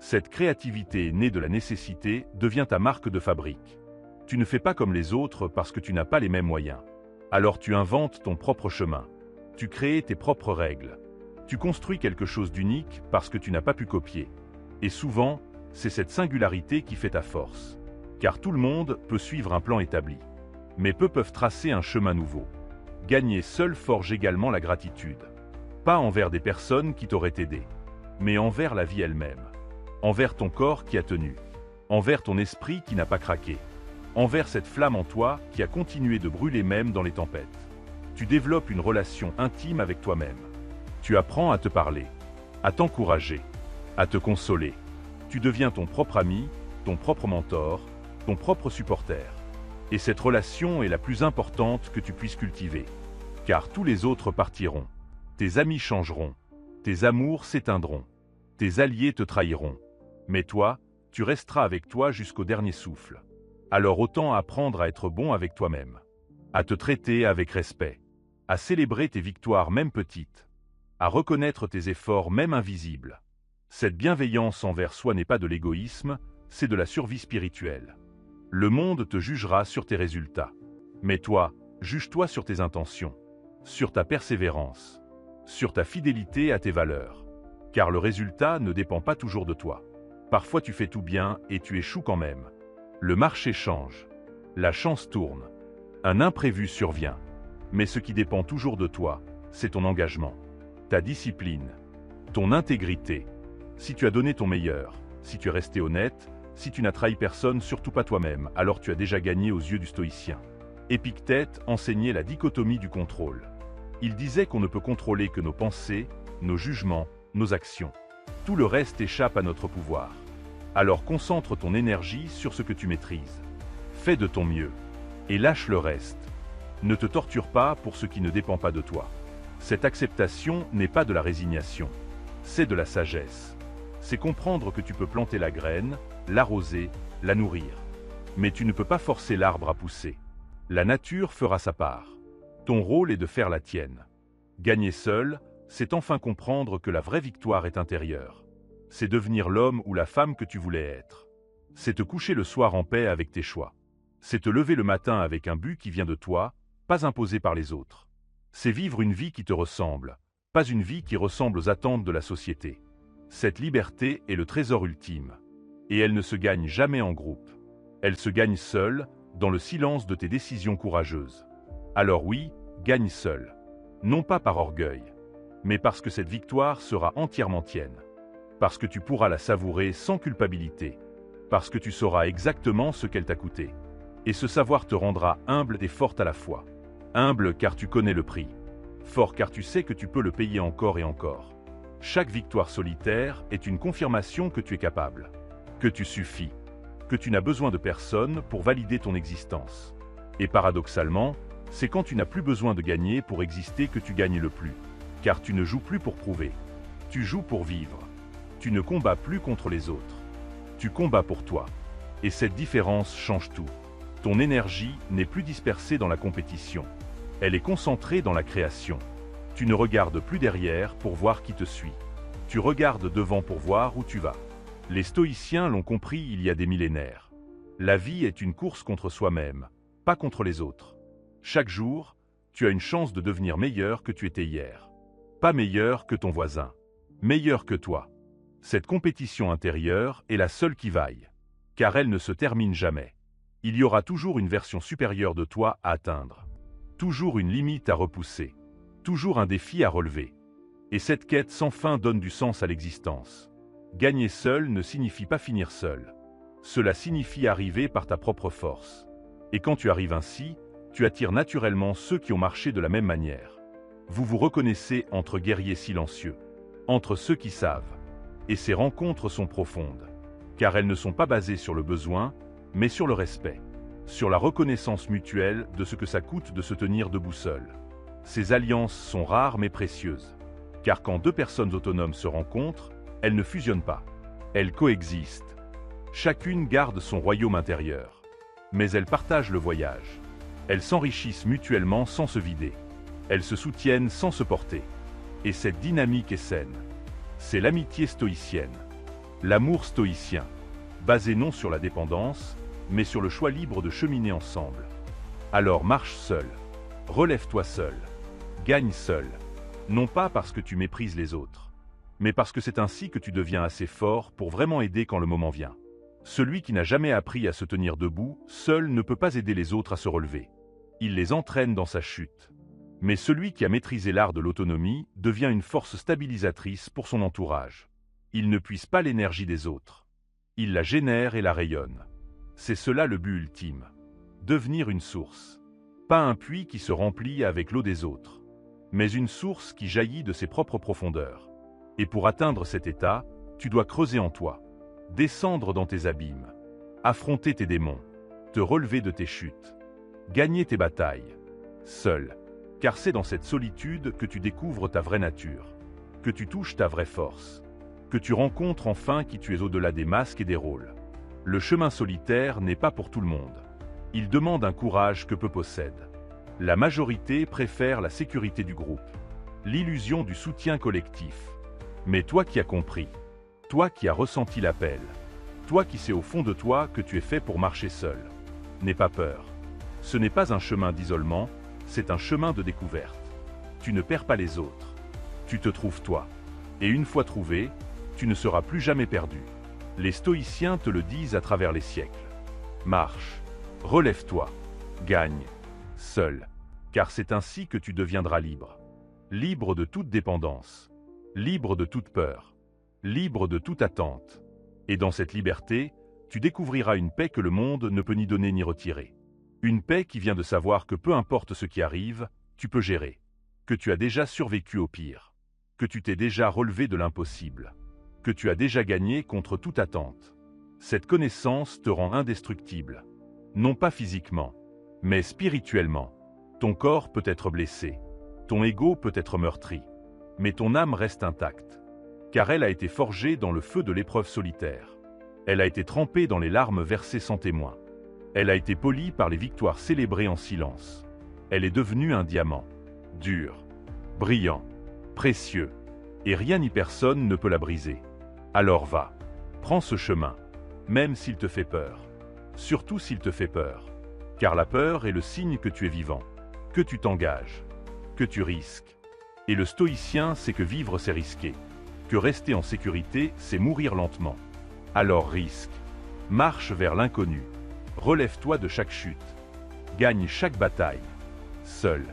Cette créativité née de la nécessité devient ta marque de fabrique. Tu ne fais pas comme les autres parce que tu n'as pas les mêmes moyens. Alors tu inventes ton propre chemin. Tu crées tes propres règles. Tu construis quelque chose d'unique parce que tu n'as pas pu copier. Et souvent, c'est cette singularité qui fait ta force. Car tout le monde peut suivre un plan établi. Mais peu peuvent tracer un chemin nouveau. Gagner seul forge également la gratitude. Pas envers des personnes qui t'auraient aidé, mais envers la vie elle-même. Envers ton corps qui a tenu. Envers ton esprit qui n'a pas craqué. envers cette flamme en toi qui a continué de brûler même dans les tempêtes. Tu développes une relation intime avec toi-même. Tu apprends à te parler, à t'encourager, à te consoler. Tu deviens ton propre ami, ton propre mentor, ton propre supporter. Et cette relation est la plus importante que tu puisses cultiver. Car tous les autres partiront. Tes amis changeront. Tes amours s'éteindront. Tes alliés te trahiront. Mais toi, tu resteras avec toi jusqu'au dernier souffle. Alors autant apprendre à être bon avec toi-même. À te traiter avec respect. À célébrer tes victoires même petites. À reconnaître tes efforts même invisibles. Cette bienveillance envers soi n'est pas de l'égoïsme, c'est de la survie spirituelle. Le monde te jugera sur tes résultats. Mais toi, juge-toi sur tes intentions, sur ta persévérance, sur ta fidélité à tes valeurs. Car le résultat ne dépend pas toujours de toi. Parfois tu fais tout bien et tu échoues quand même. Le marché change. La chance tourne. Un imprévu survient. Mais ce qui dépend toujours de toi, c'est ton engagement, ta discipline, ton intégrité. Si tu as donné ton meilleur, si tu es resté honnête, si tu n'as trahi personne, surtout pas toi-même, alors tu as déjà gagné aux yeux du stoïcien. Épictète enseignait la dichotomie du contrôle. Il disait qu'on ne peut contrôler que nos pensées, nos jugements, nos actions. Tout le reste échappe à notre pouvoir. Alors concentre ton énergie sur ce que tu maîtrises. Fais de ton mieux. Et lâche le reste. Ne te torture pas pour ce qui ne dépend pas de toi. Cette acceptation n'est pas de la résignation. C'est de la sagesse. C'est comprendre que tu peux planter la graine, l'arroser, la nourrir. Mais tu ne peux pas forcer l'arbre à pousser. La nature fera sa part. Ton rôle est de faire la tienne. Gagner seul, c'est enfin comprendre que la vraie victoire est intérieure. C'est devenir l'homme ou la femme que tu voulais être. C'est te coucher le soir en paix avec tes choix. C'est te lever le matin avec un but qui vient de toi, pas imposé par les autres. C'est vivre une vie qui te ressemble, pas une vie qui ressemble aux attentes de la société. Cette liberté est le trésor ultime. Et elle ne se gagne jamais en groupe. Elle se gagne seule, dans le silence de tes décisions courageuses. Alors oui, gagne seule. Non pas par orgueil, mais parce que cette victoire sera entièrement tienne. Parce que tu pourras la savourer sans culpabilité. Parce que tu sauras exactement ce qu'elle t'a coûté. Et ce savoir te rendra humble et forte à la fois. Humble car tu connais le prix. Fort car tu sais que tu peux le payer encore et encore. Chaque victoire solitaire est une confirmation que tu es capable. Que tu suffis. Que tu n'as besoin de personne pour valider ton existence. Et paradoxalement, c'est quand tu n'as plus besoin de gagner pour exister que tu gagnes le plus. Car tu ne joues plus pour prouver. Tu joues pour vivre. Tu ne combats plus contre les autres. Tu combats pour toi. Et cette différence change tout. Ton énergie n'est plus dispersée dans la compétition. Elle est concentrée dans la création. Tu ne regardes plus derrière pour voir qui te suit. Tu regardes devant pour voir où tu vas. Les stoïciens l'ont compris il y a des millénaires. La vie est une course contre soi-même, pas contre les autres. Chaque jour, tu as une chance de devenir meilleur que tu étais hier. Pas meilleur que ton voisin. Meilleur que toi. Cette compétition intérieure est la seule qui vaille. Car elle ne se termine jamais. Il y aura toujours une version supérieure de toi à atteindre. Toujours une limite à repousser. Toujours un défi à relever. Et cette quête sans fin donne du sens à l'existence. Gagner seul ne signifie pas finir seul. Cela signifie arriver par ta propre force. Et quand tu arrives ainsi, tu attires naturellement ceux qui ont marché de la même manière. Vous vous reconnaissez entre guerriers silencieux, entre ceux qui savent. Et ces rencontres sont profondes, car elles ne sont pas basées sur le besoin, mais sur le respect, sur la reconnaissance mutuelle de ce que ça coûte de se tenir debout seul. Ces alliances sont rares mais précieuses, car quand deux personnes autonomes se rencontrent, elles ne fusionnent pas, elles coexistent. Chacune garde son royaume intérieur, mais elles partagent le voyage. Elles s'enrichissent mutuellement sans se vider. Elles se soutiennent sans se porter. Et cette dynamique est saine. C'est l'amitié stoïcienne, l'amour stoïcien, basé non sur la dépendance, mais sur le choix libre de cheminer ensemble. Alors marche seul, relève-toi seul, gagne seul, non pas parce que tu méprises les autres, mais parce que c'est ainsi que tu deviens assez fort pour vraiment aider quand le moment vient. Celui qui n'a jamais appris à se tenir debout, seul ne peut pas aider les autres à se relever. Il les entraîne dans sa chute. Mais celui qui a maîtrisé l'art de l'autonomie devient une force stabilisatrice pour son entourage. Il ne puise pas l'énergie des autres. Il la génère et la rayonne. C'est cela le but ultime. Devenir une source. Pas un puits qui se remplit avec l'eau des autres, mais une source qui jaillit de ses propres profondeurs. Et pour atteindre cet état, tu dois creuser en toi, descendre dans tes abîmes, affronter tes démons, te relever de tes chutes, gagner tes batailles, seul, car c'est dans cette solitude que tu découvres ta vraie nature, que tu touches ta vraie force, que tu rencontres enfin qui tu es au-delà des masques et des rôles. Le chemin solitaire n'est pas pour tout le monde. Il demande un courage que peu possèdent. La majorité préfère la sécurité du groupe, l'illusion du soutien collectif. Mais toi qui as compris, toi qui as ressenti l'appel, toi qui sais au fond de toi que tu es fait pour marcher seul, n'aie pas peur. Ce n'est pas un chemin d'isolement, c'est un chemin de découverte. Tu ne perds pas les autres, tu te trouves toi. Et une fois trouvé, tu ne seras plus jamais perdu. Les stoïciens te le disent à travers les siècles. Marche, relève-toi, gagne, seul, car c'est ainsi que tu deviendras libre. Libre de toute dépendance, libre de toute peur, libre de toute attente. Et dans cette liberté, tu découvriras une paix que le monde ne peut ni donner ni retirer. Une paix qui vient de savoir que peu importe ce qui arrive, tu peux gérer. Que tu as déjà survécu au pire. Que tu t'es déjà relevé de l'impossible. Que tu as déjà gagné contre toute attente. Cette connaissance te rend indestructible. Non pas physiquement, mais spirituellement. Ton corps peut être blessé. Ton ego peut être meurtri. Mais ton âme reste intacte. Car elle a été forgée dans le feu de l'épreuve solitaire. Elle a été trempée dans les larmes versées sans témoin. Elle a été polie par les victoires célébrées en silence. Elle est devenue un diamant. Dur, brillant, précieux. Et rien ni personne ne peut la briser. Alors va, prends ce chemin, même s'il te fait peur. Surtout s'il te fait peur. Car la peur est le signe que tu es vivant, que tu t'engages, que tu risques. Et le stoïcien sait que vivre c'est risquer, que rester en sécurité c'est mourir lentement. Alors risque, marche vers l'inconnu, relève-toi de chaque chute, gagne chaque bataille, seul.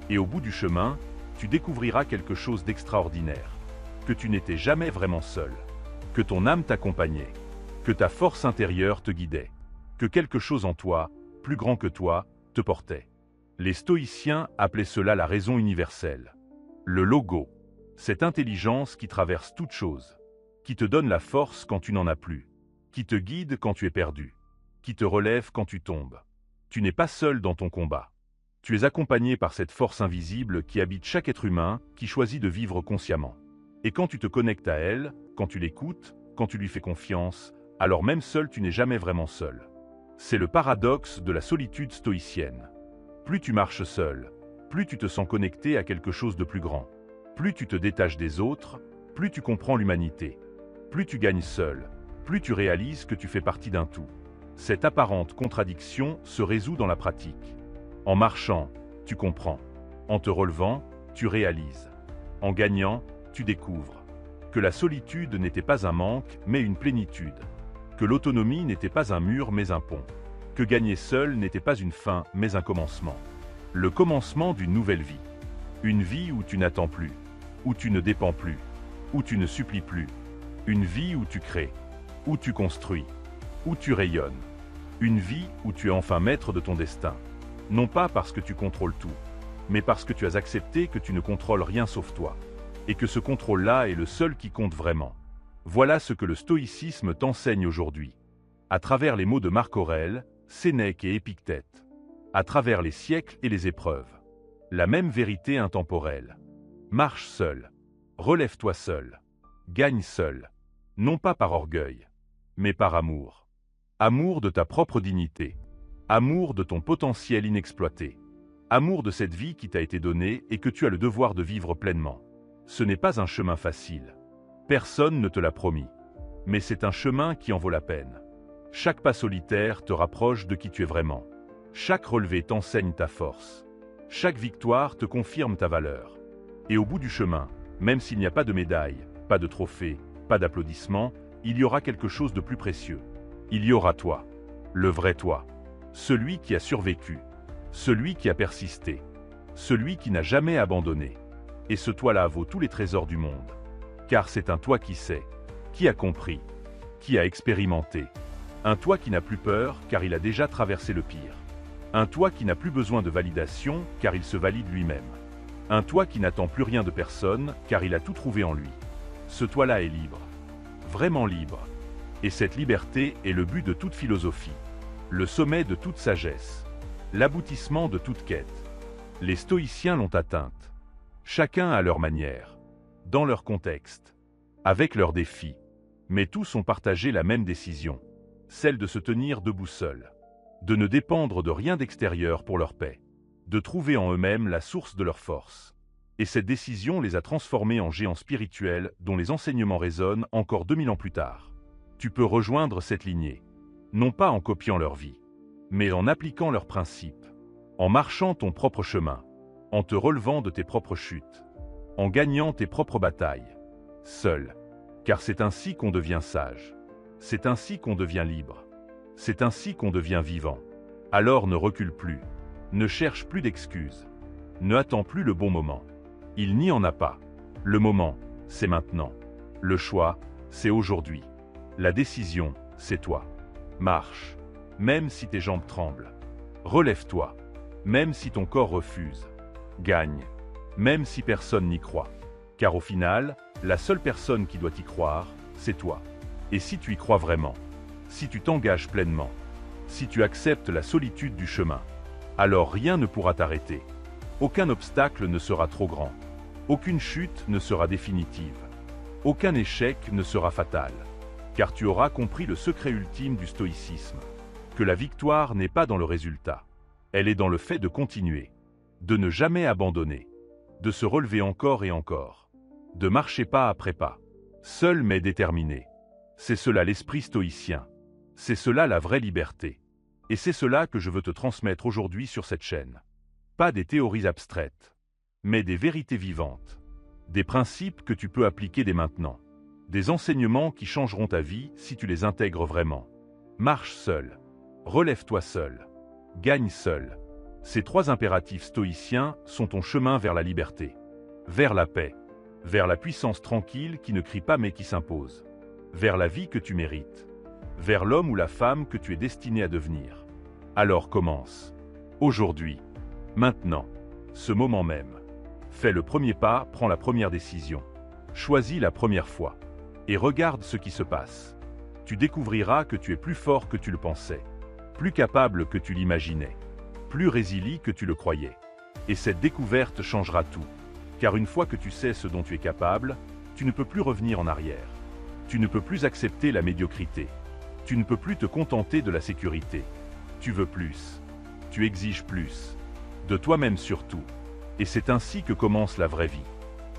Et au bout du chemin, tu découvriras quelque chose d'extraordinaire, que tu n'étais jamais vraiment seul, que ton âme t'accompagnait, que ta force intérieure te guidait, que quelque chose en toi, plus grand que toi, te portait. Les stoïciens appelaient cela la raison universelle. Le logo, cette intelligence qui traverse toute chose, qui te donne la force quand tu n'en as plus, qui te guide quand tu es perdu, qui te relève quand tu tombes. Tu n'es pas seul dans ton combat. Tu es accompagné par cette force invisible qui habite chaque être humain qui choisit de vivre consciemment. Et quand tu te connectes à elle, quand tu l'écoutes, quand tu lui fais confiance, alors même seul tu n'es jamais vraiment seul. C'est le paradoxe de la solitude stoïcienne. Plus tu marches seul, plus tu te sens connecté à quelque chose de plus grand. Plus tu te détaches des autres, plus tu comprends l'humanité. Plus tu gagnes seul, plus tu réalises que tu fais partie d'un tout. Cette apparente contradiction se résout dans la pratique. En marchant, tu comprends. En te relevant, tu réalises. En gagnant, tu découvres. Que la solitude n'était pas un manque, mais une plénitude. Que l'autonomie n'était pas un mur, mais un pont. Que gagner seul n'était pas une fin, mais un commencement. Le commencement d'une nouvelle vie. Une vie où tu n'attends plus, où tu ne dépends plus, où tu ne supplies plus. Une vie où tu crées, où tu construis, où tu rayonnes. Une vie où tu es enfin maître de ton destin. Non pas parce que tu contrôles tout, mais parce que tu as accepté que tu ne contrôles rien sauf toi. Et que ce contrôle-là est le seul qui compte vraiment. Voilà ce que le stoïcisme t'enseigne aujourd'hui. À travers les mots de Marc Aurèle, Sénèque et Épictète. À travers les siècles et les épreuves. La même vérité intemporelle. Marche seul. Relève-toi seul. Gagne seul. Non pas par orgueil, mais par amour. Amour de ta propre dignité. Amour de ton potentiel inexploité. Amour de cette vie qui t'a été donnée et que tu as le devoir de vivre pleinement. Ce n'est pas un chemin facile. Personne ne te l'a promis. Mais c'est un chemin qui en vaut la peine. Chaque pas solitaire te rapproche de qui tu es vraiment. Chaque relevé t'enseigne ta force. Chaque victoire te confirme ta valeur. Et au bout du chemin, même s'il n'y a pas de médaille, pas de trophée, pas d'applaudissements, il y aura quelque chose de plus précieux. Il y aura toi. Le vrai toi. Celui qui a survécu. Celui qui a persisté. Celui qui n'a jamais abandonné. Et ce toi-là vaut tous les trésors du monde. Car c'est un toi qui sait, qui a compris, qui a expérimenté. Un toi qui n'a plus peur car il a déjà traversé le pire. Un toi qui n'a plus besoin de validation car il se valide lui-même. Un toi qui n'attend plus rien de personne car il a tout trouvé en lui. Ce toi-là est libre. Vraiment libre. Et cette liberté est le but de toute philosophie. Le sommet de toute sagesse. L'aboutissement de toute quête. Les stoïciens l'ont atteinte. Chacun à leur manière. Dans leur contexte. Avec leurs défis. Mais tous ont partagé la même décision. Celle de se tenir debout seuls. De ne dépendre de rien d'extérieur pour leur paix. De trouver en eux-mêmes la source de leur force. Et cette décision les a transformés en géants spirituels dont les enseignements résonnent encore 2000 ans plus tard. Tu peux rejoindre cette lignée. Non pas en copiant leur vie, mais en appliquant leurs principes. En marchant ton propre chemin. En te relevant de tes propres chutes. En gagnant tes propres batailles. Seul. Car c'est ainsi qu'on devient sage. C'est ainsi qu'on devient libre. C'est ainsi qu'on devient vivant. Alors ne recule plus. Ne cherche plus d'excuses. Ne attends plus le bon moment. Il n'y en a pas. Le moment, c'est maintenant. Le choix, c'est aujourd'hui. La décision, c'est toi. Marche, même si tes jambes tremblent. Relève-toi, même si ton corps refuse. Gagne, même si personne n'y croit. Car au final, la seule personne qui doit y croire, c'est toi. Et si tu y crois vraiment, si tu t'engages pleinement, si tu acceptes la solitude du chemin, alors rien ne pourra t'arrêter. Aucun obstacle ne sera trop grand. Aucune chute ne sera définitive. Aucun échec ne sera fatal. Car tu auras compris le secret ultime du stoïcisme. Que la victoire n'est pas dans le résultat. Elle est dans le fait de continuer. De ne jamais abandonner. De se relever encore et encore. De marcher pas après pas. Seul mais déterminé. C'est cela l'esprit stoïcien. C'est cela la vraie liberté. Et c'est cela que je veux te transmettre aujourd'hui sur cette chaîne. Pas des théories abstraites, mais des vérités vivantes. Des principes que tu peux appliquer dès maintenant. Des enseignements qui changeront ta vie si tu les intègres vraiment. Marche seul. Relève-toi seul. Gagne seul. Ces 3 impératifs stoïciens sont ton chemin vers la liberté. Vers la paix. Vers la puissance tranquille qui ne crie pas mais qui s'impose. Vers la vie que tu mérites. Vers l'homme ou la femme que tu es destiné à devenir. Alors commence. Aujourd'hui. Maintenant. Ce moment même. Fais le premier pas, prends la première décision. Choisis la première fois. Et regarde ce qui se passe. Tu découvriras que tu es plus fort que tu le pensais. Plus capable que tu l'imaginais. Plus résilient que tu le croyais. Et cette découverte changera tout. Car une fois que tu sais ce dont tu es capable, tu ne peux plus revenir en arrière. Tu ne peux plus accepter la médiocrité. Tu ne peux plus te contenter de la sécurité. Tu veux plus. Tu exiges plus. De toi-même surtout. Et c'est ainsi que commence la vraie vie.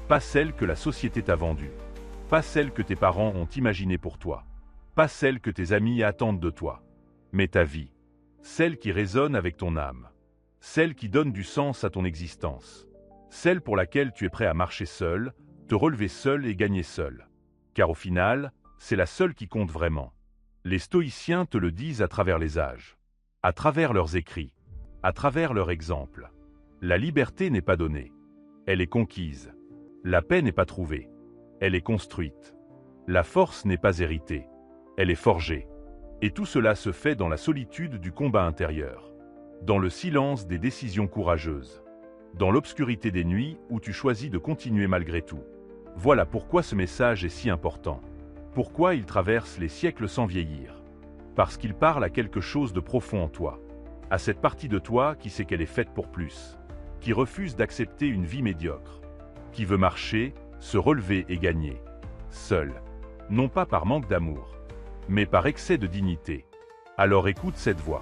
Pas celle que la société t'a vendue. Pas celle que tes parents ont imaginée pour toi. Pas celle que tes amis attendent de toi. Mais ta vie. Celle qui résonne avec ton âme. Celle qui donne du sens à ton existence. Celle pour laquelle tu es prêt à marcher seul, te relever seul et gagner seul. Car au final, c'est la seule qui compte vraiment. Les stoïciens te le disent à travers les âges. À travers leurs écrits. À travers leurs exemples. La liberté n'est pas donnée. Elle est conquise. La paix n'est pas trouvée. Elle est construite. La force n'est pas héritée. Elle est forgée. Et tout cela se fait dans la solitude du combat intérieur. Dans le silence des décisions courageuses. Dans l'obscurité des nuits où tu choisis de continuer malgré tout. Voilà pourquoi ce message est si important. Pourquoi il traverse les siècles sans vieillir. Parce qu'il parle à quelque chose de profond en toi. À cette partie de toi qui sait qu'elle est faite pour plus. Qui refuse d'accepter une vie médiocre. Qui veut marcher, se relever et gagner. Seul. Non pas par manque d'amour. Mais par excès de dignité. Alors écoute cette voix.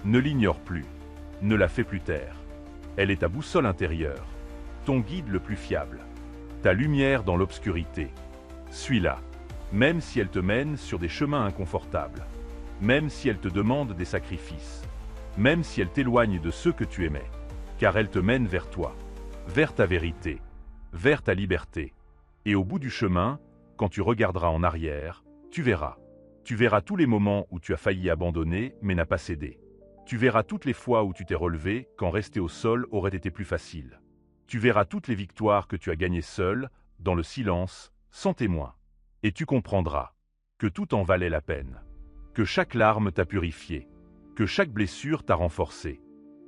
Ne l'ignore plus. Ne la fais plus taire. Elle est ta boussole intérieure. Ton guide le plus fiable. Ta lumière dans l'obscurité. Suis-la. Même si elle te mène sur des chemins inconfortables. Même si elle te demande des sacrifices. Même si elle t'éloigne de ceux que tu aimais. Car elle te mène vers toi. Vers ta vérité. Vers ta liberté. Et au bout du chemin, quand tu regarderas en arrière, tu verras. Tu verras tous les moments où tu as failli abandonner mais n'as pas cédé. Tu verras toutes les fois où tu t'es relevé quand rester au sol aurait été plus facile. Tu verras toutes les victoires que tu as gagnées seul, dans le silence, sans témoin. Et tu comprendras que tout en valait la peine. Que chaque larme t'a purifié. Que chaque blessure t'a renforcé.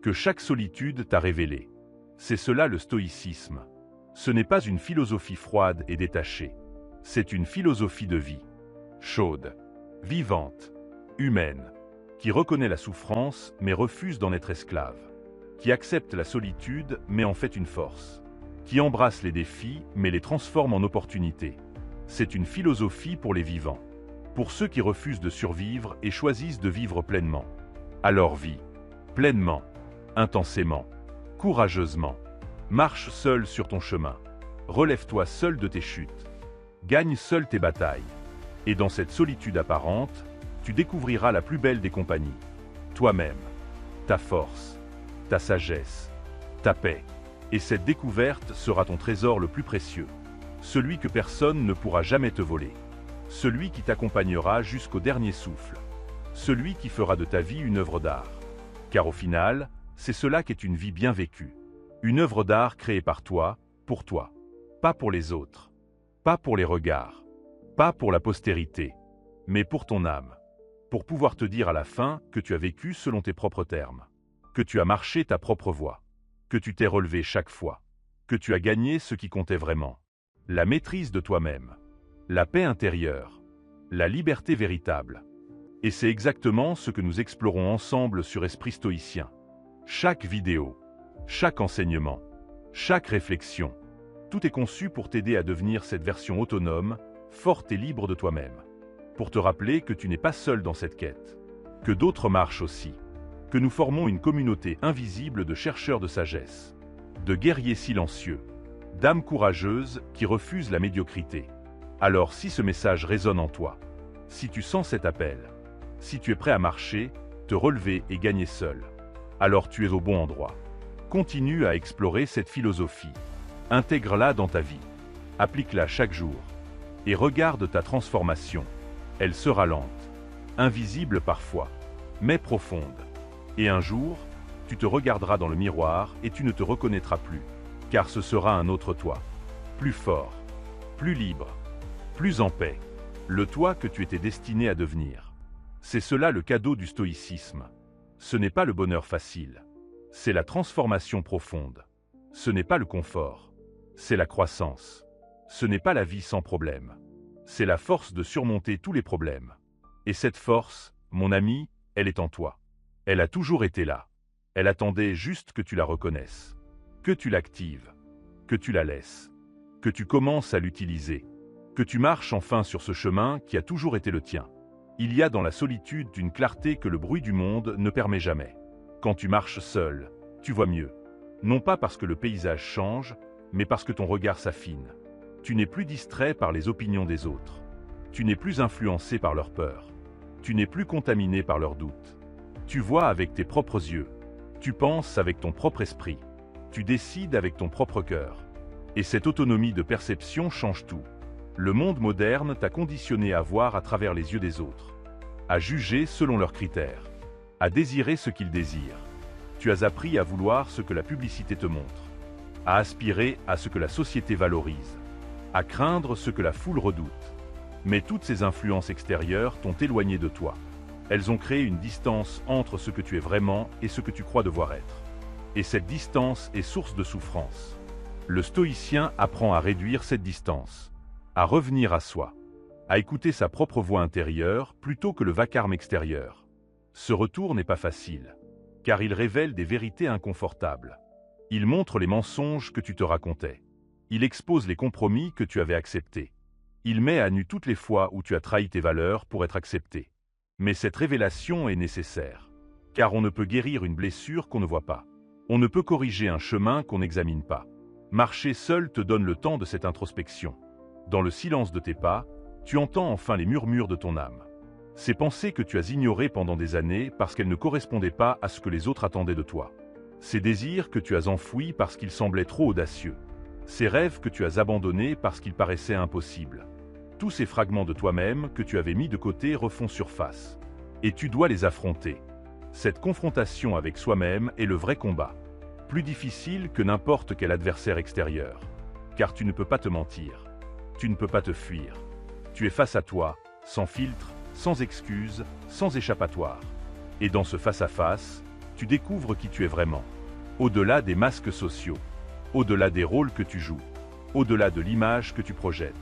que chaque solitude t'a révélé. C'est cela le stoïcisme. Ce n'est pas une philosophie froide et détachée. C'est une philosophie de vie. Chaude, vivante, humaine, qui reconnaît la souffrance mais refuse d'en être esclave, qui accepte la solitude mais en fait une force, qui embrasse les défis mais les transforme en opportunités. C'est une philosophie pour les vivants, pour ceux qui refusent de survivre et choisissent de vivre pleinement. Alors vis, pleinement, intensément, courageusement. Marche seul sur ton chemin. Relève-toi seul de tes chutes. Gagne seul tes batailles. Et dans cette solitude apparente, tu découvriras la plus belle des compagnies. Toi-même, ta force, ta sagesse, ta paix. Et cette découverte sera ton trésor le plus précieux. Celui que personne ne pourra jamais te voler. Celui qui t'accompagnera jusqu'au dernier souffle. Celui qui fera de ta vie une œuvre d'art. Car au final, c'est cela qu'est une vie bien vécue. Une œuvre d'art créée par toi, pour toi. Pas pour les autres. Pas pour les regards. Pas pour la postérité. Mais pour ton âme. Pour pouvoir te dire à la fin que tu as vécu selon tes propres termes. Que tu as marché ta propre voie. Que tu t'es relevé chaque fois. Que tu as gagné ce qui comptait vraiment. La maîtrise de toi-même. La paix intérieure. La liberté véritable. Et c'est exactement ce que nous explorons ensemble sur Esprit Stoïcien. Chaque vidéo, chaque enseignement, chaque réflexion, tout est conçu pour t'aider à devenir cette version autonome, forte et libre de toi-même. Pour te rappeler que tu n'es pas seul dans cette quête, que d'autres marchent aussi, que nous formons une communauté invisible de chercheurs de sagesse, de guerriers silencieux, d'âmes courageuses qui refusent la médiocrité. Alors si ce message résonne en toi, si tu sens cet appel, si tu es prêt à marcher, te relever et gagner seul, alors tu es au bon endroit. Continue à explorer cette philosophie. Intègre-la dans ta vie. Applique-la chaque jour. Et regarde ta transformation. Elle sera lente, invisible parfois, mais profonde. Et un jour, tu te regarderas dans le miroir et tu ne te reconnaîtras plus, car ce sera un autre toi. Plus fort, plus libre, plus en paix. Le toi que tu étais destiné à devenir. C'est cela le cadeau du stoïcisme. Ce n'est pas le bonheur facile. C'est la transformation profonde. Ce n'est pas le confort. C'est la croissance. Ce n'est pas la vie sans problème. C'est la force de surmonter tous les problèmes. Et cette force, mon ami, elle est en toi. Elle a toujours été là. Elle attendait juste que tu la reconnaisses. Que tu l'actives. Que tu la laisses. Que tu commences à l'utiliser. Que tu marches enfin sur ce chemin qui a toujours été le tien. Il y a dans la solitude une clarté que le bruit du monde ne permet jamais. Quand tu marches seul, tu vois mieux. Non pas parce que le paysage change, mais parce que ton regard s'affine. Tu n'es plus distrait par les opinions des autres. Tu n'es plus influencé par leurs peurs. Tu n'es plus contaminé par leurs doutes. Tu vois avec tes propres yeux. Tu penses avec ton propre esprit. Tu décides avec ton propre cœur. Et cette autonomie de perception change tout. Le monde moderne t'a conditionné à voir à travers les yeux des autres, à juger selon leurs critères, à désirer ce qu'ils désirent. Tu as appris à vouloir ce que la publicité te montre, à aspirer à ce que la société valorise, à craindre ce que la foule redoute. Mais toutes ces influences extérieures t'ont éloigné de toi. Elles ont créé une distance entre ce que tu es vraiment et ce que tu crois devoir être. Et cette distance est source de souffrance. Le stoïcien apprend à réduire cette distance, à revenir à soi, à écouter sa propre voix intérieure plutôt que le vacarme extérieur. Ce retour n'est pas facile, car il révèle des vérités inconfortables. Il montre les mensonges que tu te racontais. Il expose les compromis que tu avais acceptés. Il met à nu toutes les fois où tu as trahi tes valeurs pour être accepté. Mais cette révélation est nécessaire, car on ne peut guérir une blessure qu'on ne voit pas. On ne peut corriger un chemin qu'on n'examine pas. Marcher seul te donne le temps de cette introspection. Dans le silence de tes pas, tu entends enfin les murmures de ton âme. Ces pensées que tu as ignorées pendant des années parce qu'elles ne correspondaient pas à ce que les autres attendaient de toi. Ces désirs que tu as enfouis parce qu'ils semblaient trop audacieux. Ces rêves que tu as abandonnés parce qu'ils paraissaient impossibles. Tous ces fragments de toi-même que tu avais mis de côté refont surface. Et tu dois les affronter. Cette confrontation avec soi-même est le vrai combat. Plus difficile que n'importe quel adversaire extérieur. Car tu ne peux pas te mentir. Tu ne peux pas te fuir. Tu es face à toi, sans filtre, sans excuse, sans échappatoire. Et dans ce face-à-face, Tu découvres qui tu es vraiment. Au-delà des masques sociaux, au-delà des rôles que tu joues, au-delà de l'image que tu projettes.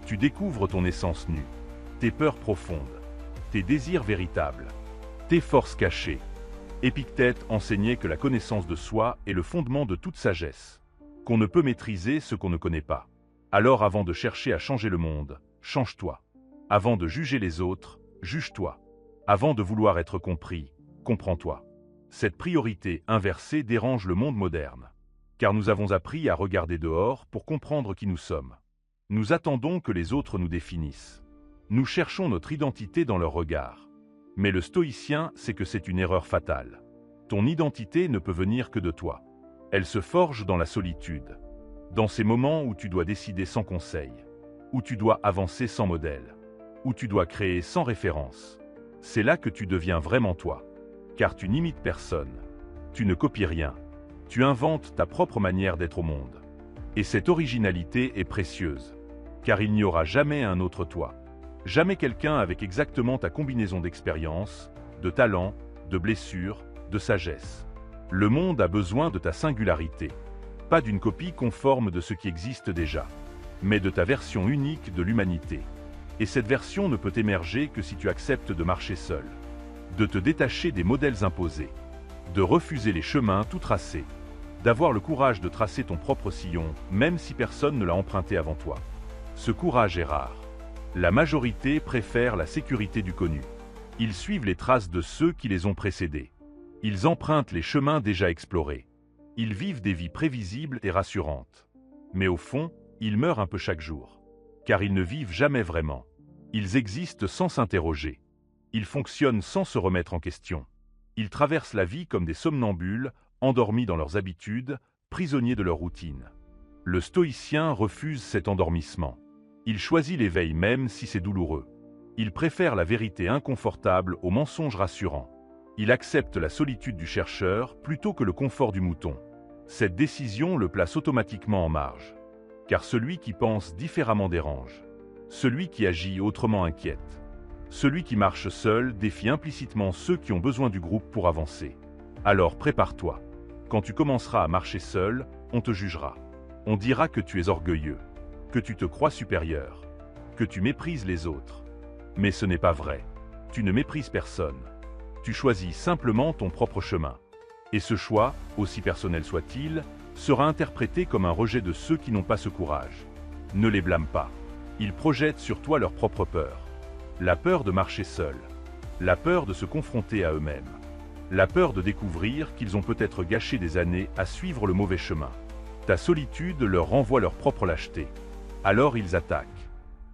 Tu découvres ton essence nue, tes peurs profondes, tes désirs véritables, tes forces cachées. Épictète enseignait que la connaissance de soi est le fondement de toute sagesse, qu'on ne peut maîtriser ce qu'on ne connaît pas. Alors avant de chercher à changer le monde, change-toi. Avant de juger les autres, juge-toi. Avant de vouloir être compris, comprends-toi. Cette priorité inversée dérange le monde moderne, car nous avons appris à regarder dehors pour comprendre qui nous sommes. Nous attendons que les autres nous définissent. Nous cherchons notre identité dans leur regard. Mais le stoïcien sait que c'est une erreur fatale. Ton identité ne peut venir que de toi. Elle se forge dans la solitude, dans ces moments où tu dois décider sans conseil, où tu dois avancer sans modèle, où tu dois créer sans référence. C'est là que tu deviens vraiment toi, car tu n'imites personne, tu ne copies rien, tu inventes ta propre manière d'être au monde. Et cette originalité est précieuse, car il n'y aura jamais un autre toi. Jamais quelqu'un avec exactement ta combinaison d'expérience, de talent, de blessures, de sagesse. Le monde a besoin de ta singularité, pas d'une copie conforme de ce qui existe déjà, mais de ta version unique de l'humanité. Et cette version ne peut émerger que si tu acceptes de marcher seul, de te détacher des modèles imposés, de refuser les chemins tout tracés, d'avoir le courage de tracer ton propre sillon, même si personne ne l'a emprunté avant toi. Ce courage est rare. La majorité préfère la sécurité du connu. Ils suivent les traces de ceux qui les ont précédés. Ils empruntent les chemins déjà explorés. Ils vivent des vies prévisibles et rassurantes. Mais au fond, ils meurent un peu chaque jour. Car ils ne vivent jamais vraiment. Ils existent sans s'interroger. Ils fonctionnent sans se remettre en question. Ils traversent la vie comme des somnambules, endormis dans leurs habitudes, prisonniers de leur routine. Le stoïcien refuse cet endormissement. Il choisit l'éveil même si c'est douloureux. Il préfère la vérité inconfortable au mensonge rassurant. Il accepte la solitude du chercheur plutôt que le confort du mouton. Cette décision le place automatiquement en marge. Car celui qui pense différemment dérange. Celui qui agit autrement inquiète. Celui qui marche seul défie implicitement ceux qui ont besoin du groupe pour avancer. Alors prépare-toi. Quand tu commenceras à marcher seul, on te jugera. On dira que tu es orgueilleux, que tu te crois supérieur, que tu méprises les autres. Mais ce n'est pas vrai. Tu ne méprises personne. Tu choisis simplement ton propre chemin. Et ce choix, aussi personnel soit-il, sera interprété comme un rejet de ceux qui n'ont pas ce courage. Ne les blâme pas. Ils projettent sur toi leur propre peur. La peur de marcher seul. La peur de se confronter à eux-mêmes. La peur de découvrir qu'ils ont peut-être gâché des années à suivre le mauvais chemin. Ta solitude leur renvoie leur propre lâcheté. Alors ils attaquent.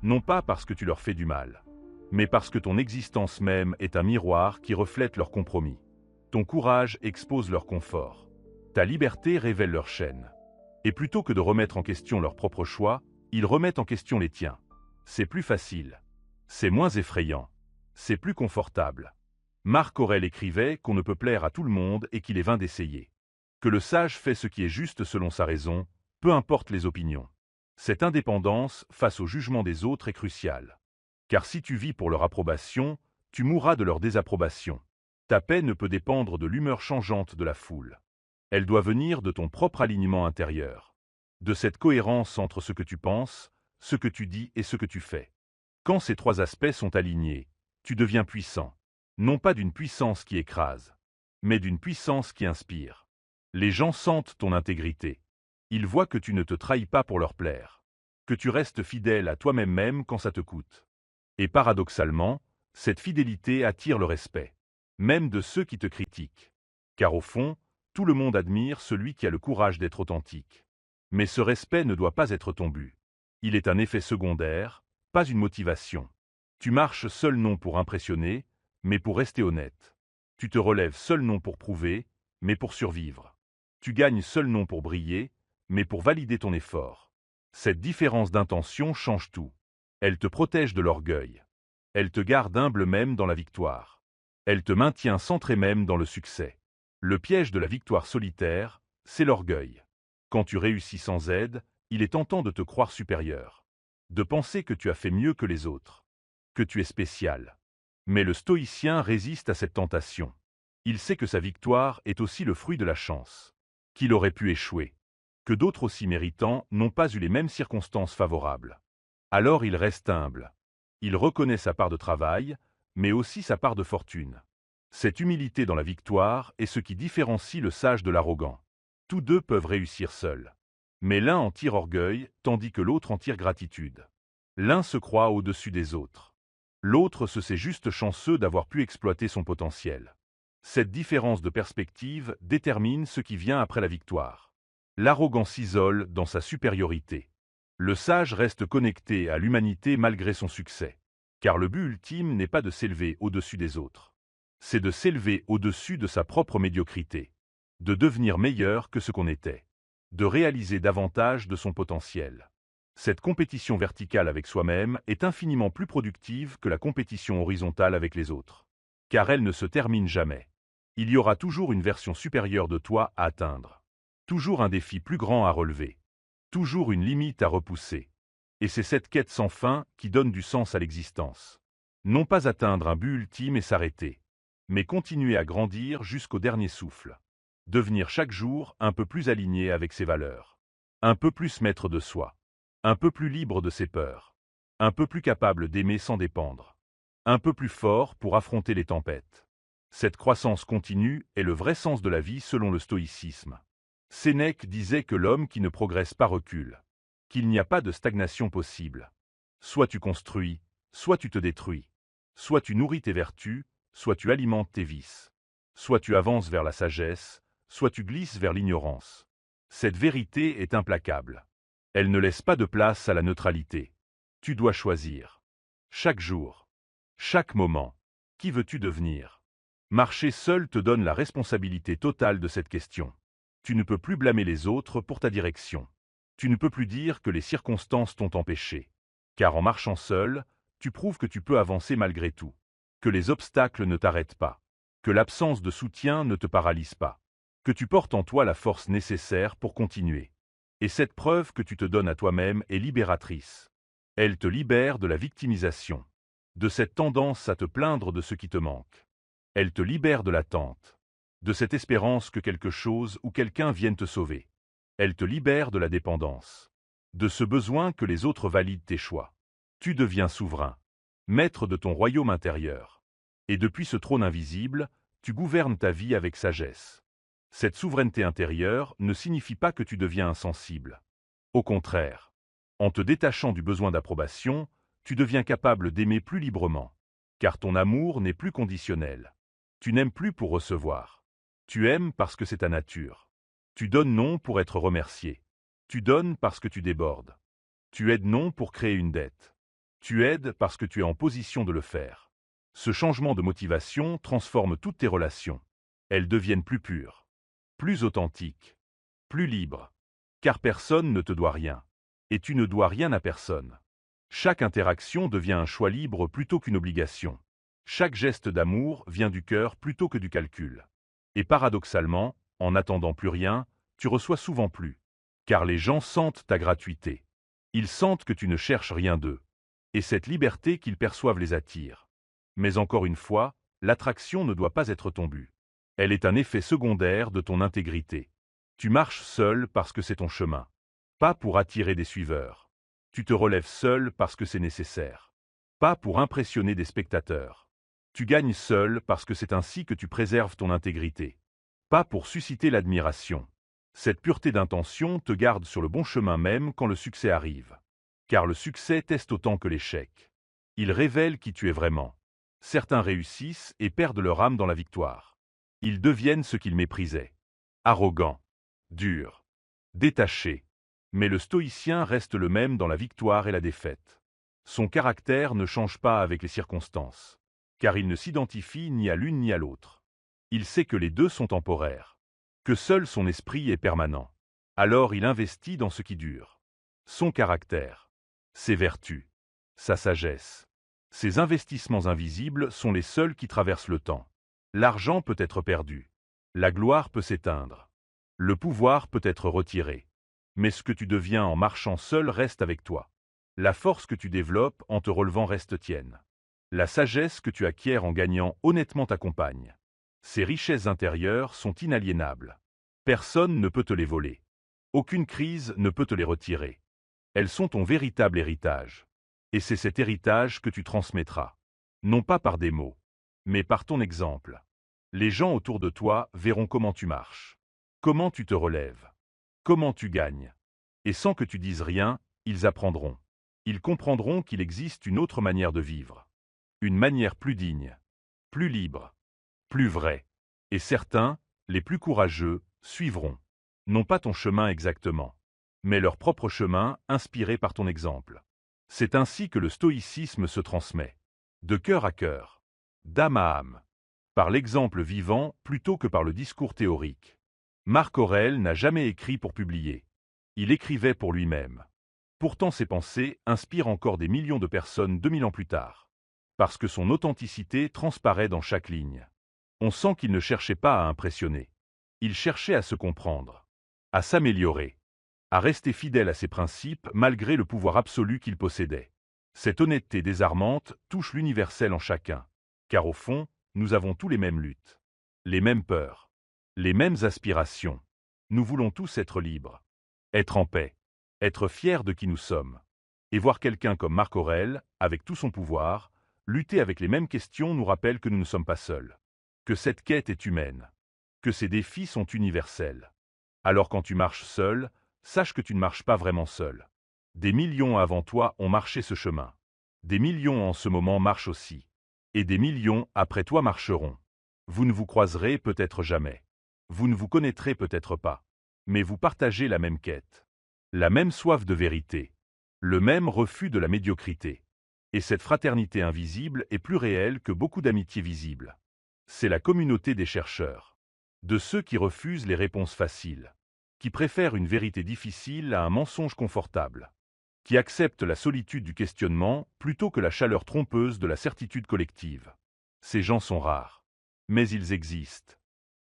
Non pas parce que tu leur fais du mal, mais parce que ton existence même est un miroir qui reflète leurs compromis. Ton courage expose leur confort. Ta liberté révèle leurs chaînes. Et plutôt que de remettre en question leurs propres choix, ils remettent en question les tiens. C'est plus facile. C'est moins effrayant. C'est plus confortable. Marc Aurèle écrivait qu'on ne peut plaire à tout le monde et qu'il est vain d'essayer. Que le sage fait ce qui est juste selon sa raison, peu importe les opinions. Cette indépendance face au jugement des autres est cruciale. Car si tu vis pour leur approbation, tu mourras de leur désapprobation. Ta paix ne peut dépendre de l'humeur changeante de la foule. Elle doit venir de ton propre alignement intérieur. De cette cohérence entre ce que tu penses, ce que tu dis et ce que tu fais. Quand ces trois aspects sont alignés, tu deviens puissant. Non pas d'une puissance qui écrase, mais d'une puissance qui inspire. Les gens sentent ton intégrité. Ils voient que tu ne te trahis pas pour leur plaire, que tu restes fidèle à toi-même même quand ça te coûte. Et paradoxalement, cette fidélité attire le respect, même de ceux qui te critiquent. Car au fond, tout le monde admire celui qui a le courage d'être authentique. Mais ce respect ne doit pas être ton but. Il est un effet secondaire, pas une motivation. Tu marches seul non pour impressionner, mais pour rester honnête. Tu te relèves seul non pour prouver, mais pour survivre. Tu gagnes seul non pour briller, mais pour valider ton effort. Cette différence d'intention change tout. Elle te protège de l'orgueil. Elle te garde humble même dans la victoire. Elle te maintient centré même dans le succès. Le piège de la victoire solitaire, c'est l'orgueil. Quand tu réussis sans aide, il est tentant de te croire supérieur. De penser que tu as fait mieux que les autres. Que tu es spécial. Mais le stoïcien résiste à cette tentation. Il sait que sa victoire est aussi le fruit de la chance, qu'il aurait pu échouer, que d'autres aussi méritants n'ont pas eu les mêmes circonstances favorables. Alors il reste humble. Il reconnaît sa part de travail, mais aussi sa part de fortune. Cette humilité dans la victoire est ce qui différencie le sage de l'arrogant. Tous deux peuvent réussir seuls. Mais l'un en tire orgueil, tandis que l'autre en tire gratitude. L'un se croit au-dessus des autres. L'autre se sait juste chanceux d'avoir pu exploiter son potentiel. Cette différence de perspective détermine ce qui vient après la victoire. L'arrogant s'isole dans sa supériorité. Le sage reste connecté à l'humanité malgré son succès. Car le but ultime n'est pas de s'élever au-dessus des autres. C'est de s'élever au-dessus de sa propre médiocrité. De devenir meilleur que ce qu'on était. De réaliser davantage de son potentiel. Cette compétition verticale avec soi-même est infiniment plus productive que la compétition horizontale avec les autres. Car elle ne se termine jamais. Il y aura toujours une version supérieure de toi à atteindre. Toujours un défi plus grand à relever. Toujours une limite à repousser. Et c'est cette quête sans fin qui donne du sens à l'existence. Non pas atteindre un but ultime et s'arrêter, mais continuer à grandir jusqu'au dernier souffle. Devenir chaque jour un peu plus aligné avec ses valeurs. Un peu plus maître de soi. Un peu plus libre de ses peurs. Un peu plus capable d'aimer sans dépendre. Un peu plus fort pour affronter les tempêtes. Cette croissance continue est le vrai sens de la vie selon le stoïcisme. Sénèque disait que l'homme qui ne progresse pas recule. Qu'il n'y a pas de stagnation possible. Soit tu construis, soit tu te détruis. Soit tu nourris tes vertus, soit tu alimentes tes vices. Soit tu avances vers la sagesse, soit tu glisses vers l'ignorance. Cette vérité est implacable. Elle ne laisse pas de place à la neutralité. Tu dois choisir. Chaque jour. Chaque moment. Qui veux-tu devenir? Marcher seul te donne la responsabilité totale de cette question. Tu ne peux plus blâmer les autres pour ta direction. Tu ne peux plus dire que les circonstances t'ont empêché. Car en marchant seul, tu prouves que tu peux avancer malgré tout. Que les obstacles ne t'arrêtent pas. Que l'absence de soutien ne te paralyse pas. Que tu portes en toi la force nécessaire pour continuer. Et cette preuve que tu te donnes à toi-même est libératrice. Elle te libère de la victimisation. De cette tendance à te plaindre de ce qui te manque. Elle te libère de l'attente. De cette espérance que quelque chose ou quelqu'un vienne te sauver. Elle te libère de la dépendance. De ce besoin que les autres valident tes choix. Tu deviens souverain. Maître de ton royaume intérieur. Et depuis ce trône invisible, tu gouvernes ta vie avec sagesse. Cette souveraineté intérieure ne signifie pas que tu deviens insensible. Au contraire. En te détachant du besoin d'approbation, tu deviens capable d'aimer plus librement. Car ton amour n'est plus conditionnel. Tu n'aimes plus pour recevoir. Tu aimes parce que c'est ta nature. Tu donnes non pour être remercié. Tu donnes parce que tu débordes. Tu aides non pour créer une dette. Tu aides parce que tu es en position de le faire. Ce changement de motivation transforme toutes tes relations. Elles deviennent plus pures, plus authentiques, plus libres. Car personne ne te doit rien. Et tu ne dois rien à personne. Chaque interaction devient un choix libre plutôt qu'une obligation. Chaque geste d'amour vient du cœur plutôt que du calcul. Et paradoxalement, en n'attendant plus rien, tu reçois souvent plus. Car les gens sentent ta gratuité. Ils sentent que tu ne cherches rien d'eux. Et cette liberté qu'ils perçoivent les attire. Mais encore une fois, l'attraction ne doit pas être ton but. Elle est un effet secondaire de ton intégrité. Tu marches seul parce que c'est ton chemin. Pas pour attirer des suiveurs. Tu te relèves seul parce que c'est nécessaire. Pas pour impressionner des spectateurs. Tu gagnes seul parce que c'est ainsi que tu préserves ton intégrité. Pas pour susciter l'admiration. Cette pureté d'intention te garde sur le bon chemin même quand le succès arrive. Car le succès teste autant que l'échec. Il révèle qui tu es vraiment. Certains réussissent et perdent leur âme dans la victoire. Ils deviennent ce qu'ils méprisaient. Arrogants, durs, détachés. Mais le stoïcien reste le même dans la victoire et la défaite. Son caractère ne change pas avec les circonstances. Car il ne s'identifie ni à l'une ni à l'autre. Il sait que les deux sont temporaires. Que seul son esprit est permanent. Alors il investit dans ce qui dure. Son caractère. Ses vertus. Sa sagesse. Ces investissements invisibles sont les seuls qui traversent le temps. L'argent peut être perdu. La gloire peut s'éteindre. Le pouvoir peut être retiré. Mais ce que tu deviens en marchant seul reste avec toi. La force que tu développes en te relevant reste tienne. La sagesse que tu acquiers en gagnant honnêtement t'accompagne. Ces richesses intérieures sont inaliénables. Personne ne peut te les voler. Aucune crise ne peut te les retirer. Elles sont ton véritable héritage. Et c'est cet héritage que tu transmettras. Non pas par des mots, mais par ton exemple. Les gens autour de toi verront comment tu marches, comment tu te relèves, comment tu gagnes. Et sans que tu dises rien, ils apprendront. Ils comprendront qu'il existe une autre manière de vivre. Une manière plus digne, plus libre, plus vraie. Et certains, les plus courageux, suivront. Non pas ton chemin exactement, mais leur propre chemin inspiré par ton exemple. C'est ainsi que le stoïcisme se transmet. De cœur à cœur, d'âme à âme. Par l'exemple vivant plutôt que par le discours théorique. Marc Aurèle n'a jamais écrit pour publier. Il écrivait pour lui-même. Pourtant ses pensées inspirent encore des millions de personnes 2000 ans plus tard. Parce que son authenticité transparaît dans chaque ligne. On sent qu'il ne cherchait pas à impressionner. Il cherchait à se comprendre, à s'améliorer, à rester fidèle à ses principes malgré le pouvoir absolu qu'il possédait. Cette honnêteté désarmante touche l'universel en chacun. Car au fond, nous avons tous les mêmes luttes, les mêmes peurs, les mêmes aspirations. Nous voulons tous être libres, être en paix, être fiers de qui nous sommes. Et voir quelqu'un comme Marc Aurèle, avec tout son pouvoir, lutter avec les mêmes questions nous rappelle que nous ne sommes pas seuls, que cette quête est humaine, que ces défis sont universels. Alors quand tu marches seul, sache que tu ne marches pas vraiment seul. Des millions avant toi ont marché ce chemin. Des millions en ce moment marchent aussi. Et des millions après toi marcheront. Vous ne vous croiserez peut-être jamais. Vous ne vous connaîtrez peut-être pas. Mais vous partagez la même quête. La même soif de vérité. Le même refus de la médiocrité. Et cette fraternité invisible est plus réelle que beaucoup d'amitiés visibles. C'est la communauté des chercheurs. De ceux qui refusent les réponses faciles. Qui préfèrent une vérité difficile à un mensonge confortable. Qui acceptent la solitude du questionnement plutôt que la chaleur trompeuse de la certitude collective. Ces gens sont rares. Mais ils existent.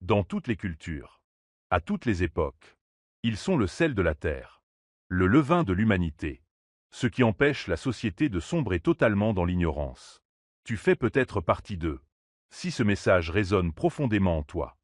Dans toutes les cultures. À toutes les époques. Ils sont le sel de la terre. Le levain de l'humanité. Ce qui empêche la société de sombrer totalement dans l'ignorance. Tu fais peut-être partie d'eux. Si ce message résonne profondément en toi.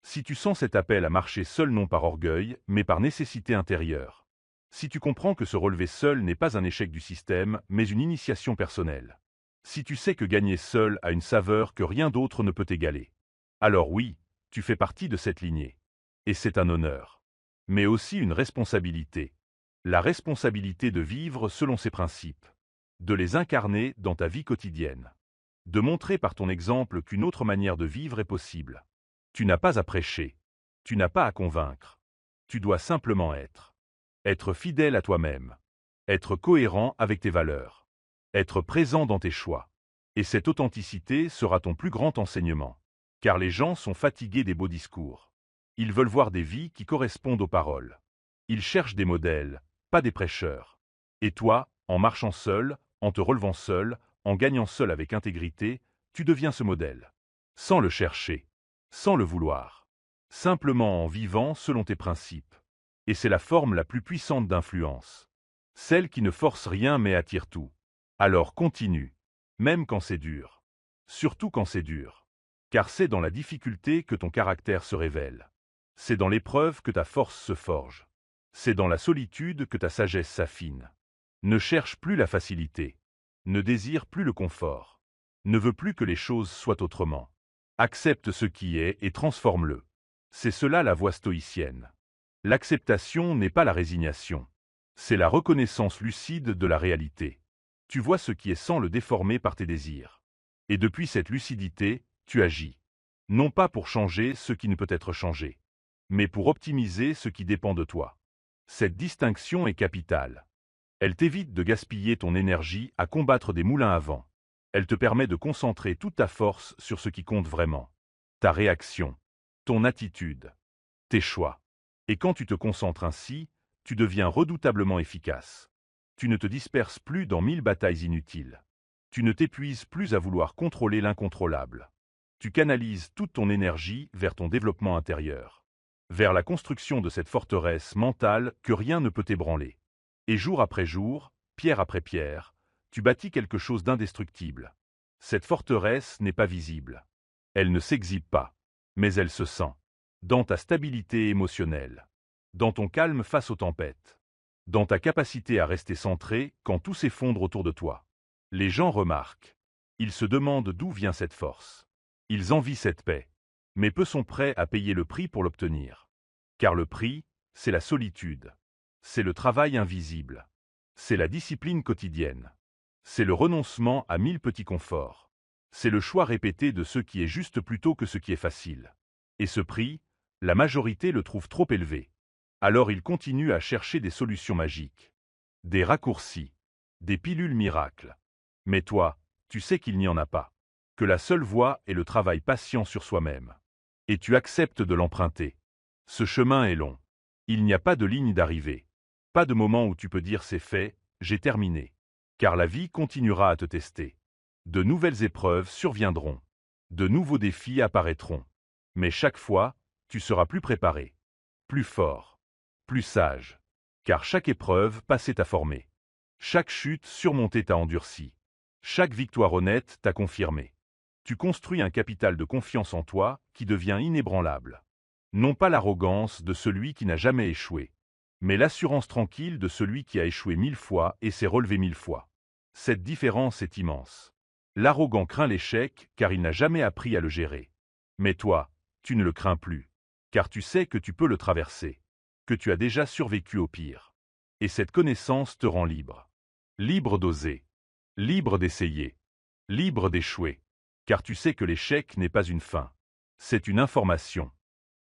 Si tu sens cet appel à marcher seul non par orgueil, mais par nécessité intérieure. Si tu comprends que se relever seul n'est pas un échec du système, mais une initiation personnelle. Si tu sais que gagner seul a une saveur que rien d'autre ne peut égaler. Alors oui, tu fais partie de cette lignée. Et c'est un honneur. Mais aussi une responsabilité. La responsabilité de vivre selon ses principes. De les incarner dans ta vie quotidienne. De montrer par ton exemple qu'une autre manière de vivre est possible. Tu n'as pas à prêcher. Tu n'as pas à convaincre. Tu dois simplement être. Être fidèle à toi-même. Être cohérent avec tes valeurs. Être présent dans tes choix. Et cette authenticité sera ton plus grand enseignement. Car les gens sont fatigués des beaux discours. Ils veulent voir des vies qui correspondent aux paroles. Ils cherchent des modèles, pas des prêcheurs. Et toi, en marchant seul, en te relevant seul, en gagnant seul avec intégrité, tu deviens ce modèle. Sans le chercher. Sans le vouloir. Simplement en vivant selon tes principes. Et c'est la forme la plus puissante d'influence. Celle qui ne force rien mais attire tout. Alors continue. Même quand c'est dur. Surtout quand c'est dur. Car c'est dans la difficulté que ton caractère se révèle. C'est dans l'épreuve que ta force se forge. C'est dans la solitude que ta sagesse s'affine. Ne cherche plus la facilité. Ne désire plus le confort. Ne veux plus que les choses soient autrement. Accepte ce qui est et transforme-le. C'est cela la voie stoïcienne. L'acceptation n'est pas la résignation. C'est la reconnaissance lucide de la réalité. Tu vois ce qui est sans le déformer par tes désirs. Et depuis cette lucidité, tu agis. Non pas pour changer ce qui ne peut être changé, mais pour optimiser ce qui dépend de toi. Cette distinction est capitale. Elle t'évite de gaspiller ton énergie à combattre des moulins à vent. Elle te permet de concentrer toute ta force sur ce qui compte vraiment. Ta réaction, ton attitude, tes choix. Et quand tu te concentres ainsi, tu deviens redoutablement efficace. Tu ne te disperses plus dans 1000 batailles inutiles. Tu ne t'épuises plus à vouloir contrôler l'incontrôlable. Tu canalises toute ton énergie vers ton développement intérieur. Vers la construction de cette forteresse mentale que rien ne peut ébranler. Et jour après jour, pierre après pierre, tu bâtis quelque chose d'indestructible. Cette forteresse n'est pas visible. Elle ne s'exhibe pas. mais elle se sent dans ta stabilité émotionnelle, dans ton calme face aux tempêtes, dans ta capacité à rester centré quand tout s'effondre autour de toi. Les gens remarquent. Ils se demandent d'où vient cette force. Ils envient cette paix, mais peu sont prêts à payer le prix pour l'obtenir. Car le prix, c'est la solitude. C'est le travail invisible. C'est la discipline quotidienne. C'est le renoncement à 1000 petits conforts. C'est le choix répété de ce qui est juste plutôt que ce qui est facile. Et ce prix, la majorité le trouve trop élevé. Alors ils continuent à chercher des solutions magiques, des raccourcis, des pilules miracles. Mais toi, tu sais qu'il n'y en a pas, que la seule voie est le travail patient sur soi-même. Et tu acceptes de l'emprunter. Ce chemin est long. Il n'y a pas de ligne d'arrivée. Pas de moment où tu peux dire c'est fait, j'ai terminé. Car la vie continuera à te tester. De nouvelles épreuves surviendront. De nouveaux défis apparaîtront. Mais chaque fois, tu seras plus préparé, plus fort, plus sage. Car chaque épreuve passée t'a formé. Chaque chute surmontée t'a endurci. Chaque victoire honnête t'a confirmé. Tu construis un capital de confiance en toi qui devient inébranlable. Non pas l'arrogance de celui qui n'a jamais échoué, mais l'assurance tranquille de celui qui a échoué 1000 fois et s'est relevé 1000 fois. Cette différence est immense. L'arrogant craint l'échec car il n'a jamais appris à le gérer. Mais toi, tu ne le crains plus, car tu sais que tu peux le traverser, que tu as déjà survécu au pire. Et cette connaissance te rend libre. Libre d'oser, libre d'essayer, libre d'échouer, car tu sais que l'échec n'est pas une fin. C'est une information,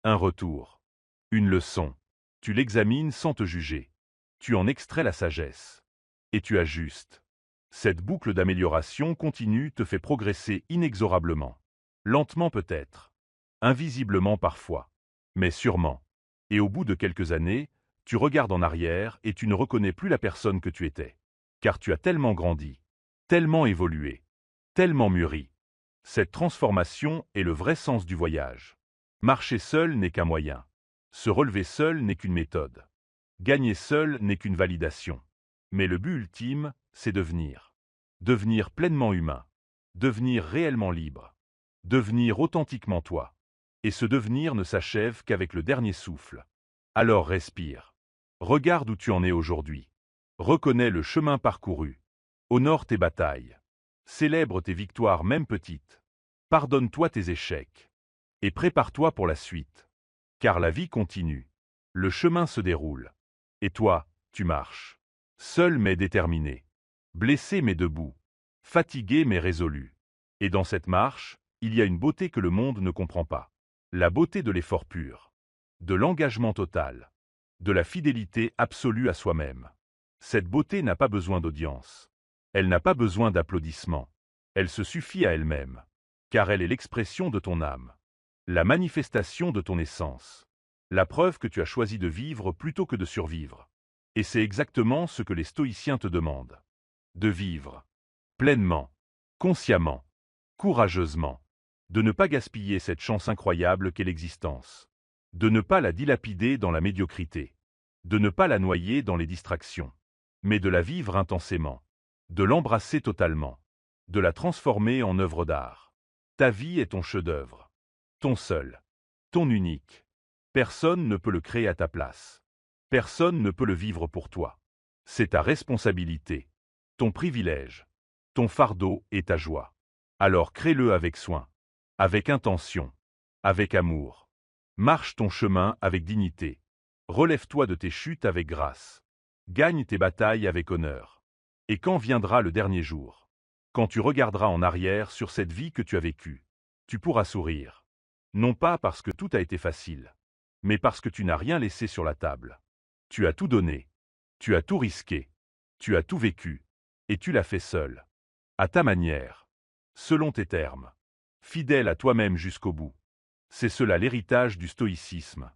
un retour, une leçon. Tu l'examines sans te juger. Tu en extrais la sagesse. Et tu ajustes. Cette boucle d'amélioration continue te fait progresser inexorablement. Lentement peut-être. Invisiblement parfois. Mais sûrement. Et au bout de quelques années, tu regardes en arrière et tu ne reconnais plus la personne que tu étais. Car tu as tellement grandi, tellement évolué, tellement mûri. Cette transformation est le vrai sens du voyage. Marcher seul n'est qu'un moyen. Se relever seul n'est qu'une méthode. Gagner seul n'est qu'une validation. Mais le but ultime, c'est devenir. Devenir pleinement humain. Devenir réellement libre. Devenir authentiquement toi. Et ce devenir ne s'achève qu'avec le dernier souffle. Alors respire. Regarde où tu en es aujourd'hui. Reconnais le chemin parcouru. Honore tes batailles. Célèbre tes victoires même petites. Pardonne-toi tes échecs. Et prépare-toi pour la suite. Car la vie continue. Le chemin se déroule. Et toi, tu marches. Seul mais déterminé. Blessé mais debout. Fatigué mais résolu. Et dans cette marche, il y a une beauté que le monde ne comprend pas. La beauté de l'effort pur. De l'engagement total. De la fidélité absolue à soi-même. Cette beauté n'a pas besoin d'audience. Elle n'a pas besoin d'applaudissements. Elle se suffit à elle-même. Car elle est l'expression de ton âme. La manifestation de ton essence. La preuve que tu as choisi de vivre plutôt que de survivre. Et c'est exactement ce que les stoïciens te demandent. De vivre. Pleinement. Consciemment. Courageusement. De ne pas gaspiller cette chance incroyable qu'est l'existence. De ne pas la dilapider dans la médiocrité. De ne pas la noyer dans les distractions. Mais de la vivre intensément. De l'embrasser totalement. De la transformer en œuvre d'art. Ta vie est ton chef-d'œuvre. Ton seul. Ton unique. Personne ne peut le créer à ta place. Personne ne peut le vivre pour toi. C'est ta responsabilité. Ton privilège. Ton fardeau et ta joie. Alors crée-le avec soin. Avec intention. Avec amour. Marche ton chemin avec dignité. Relève-toi de tes chutes avec grâce. Gagne tes batailles avec honneur. Et quand viendra le dernier jour? Quand tu regarderas en arrière sur cette vie que tu as vécue, tu pourras sourire. Non pas parce que tout a été facile, mais parce que tu n'as rien laissé sur la table. Tu as tout donné. Tu as tout risqué. Tu as tout vécu. Et tu l'as fait seul. À ta manière. Selon tes termes. Fidèle à toi-même jusqu'au bout. C'est cela l'héritage du stoïcisme.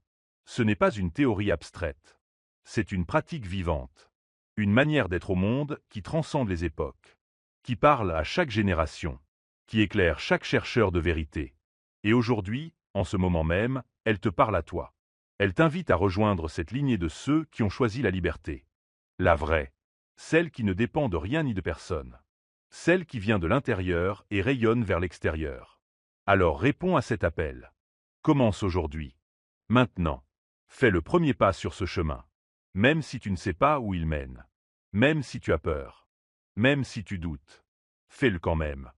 Ce n'est pas une théorie abstraite. C'est une pratique vivante. Une manière d'être au monde qui transcende les époques. Qui parle à chaque génération. Qui éclaire chaque chercheur de vérité. Et aujourd'hui, en ce moment même, elle te parle à toi. Elle t'invite à rejoindre cette lignée de ceux qui ont choisi la liberté. La vraie. Celle qui ne dépend de rien ni de personne. Celle qui vient de l'intérieur et rayonne vers l'extérieur. Alors réponds à cet appel. Commence aujourd'hui. Maintenant. Fais le premier pas sur ce chemin. Même si tu ne sais pas où il mène. Même si tu as peur. Même si tu doutes. Fais-le quand même.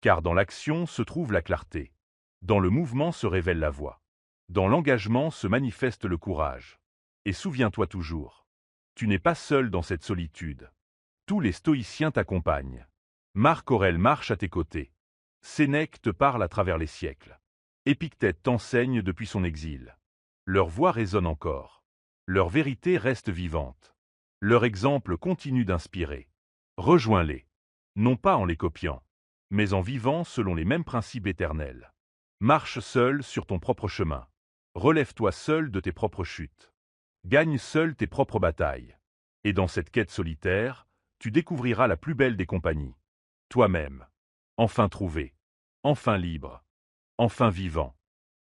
Car dans l'action se trouve la clarté. Dans le mouvement se révèle la voie. Dans l'engagement se manifeste le courage. Et souviens-toi toujours. Tu n'es pas seul dans cette solitude. Tous les stoïciens t'accompagnent. Marc Aurèle marche à tes côtés. Sénèque te parle à travers les siècles. Épictète t'enseigne depuis son exil. Leur voix résonne encore. Leur vérité reste vivante. Leur exemple continue d'inspirer. Rejoins-les. Non pas en les copiant, mais en vivant selon les mêmes principes éternels. Marche seul sur ton propre chemin. Relève-toi seul de tes propres chutes. Gagne seul tes propres batailles. Et dans cette quête solitaire, tu découvriras la plus belle des compagnies. Toi-même. Enfin trouvé. Enfin libre. Enfin vivant.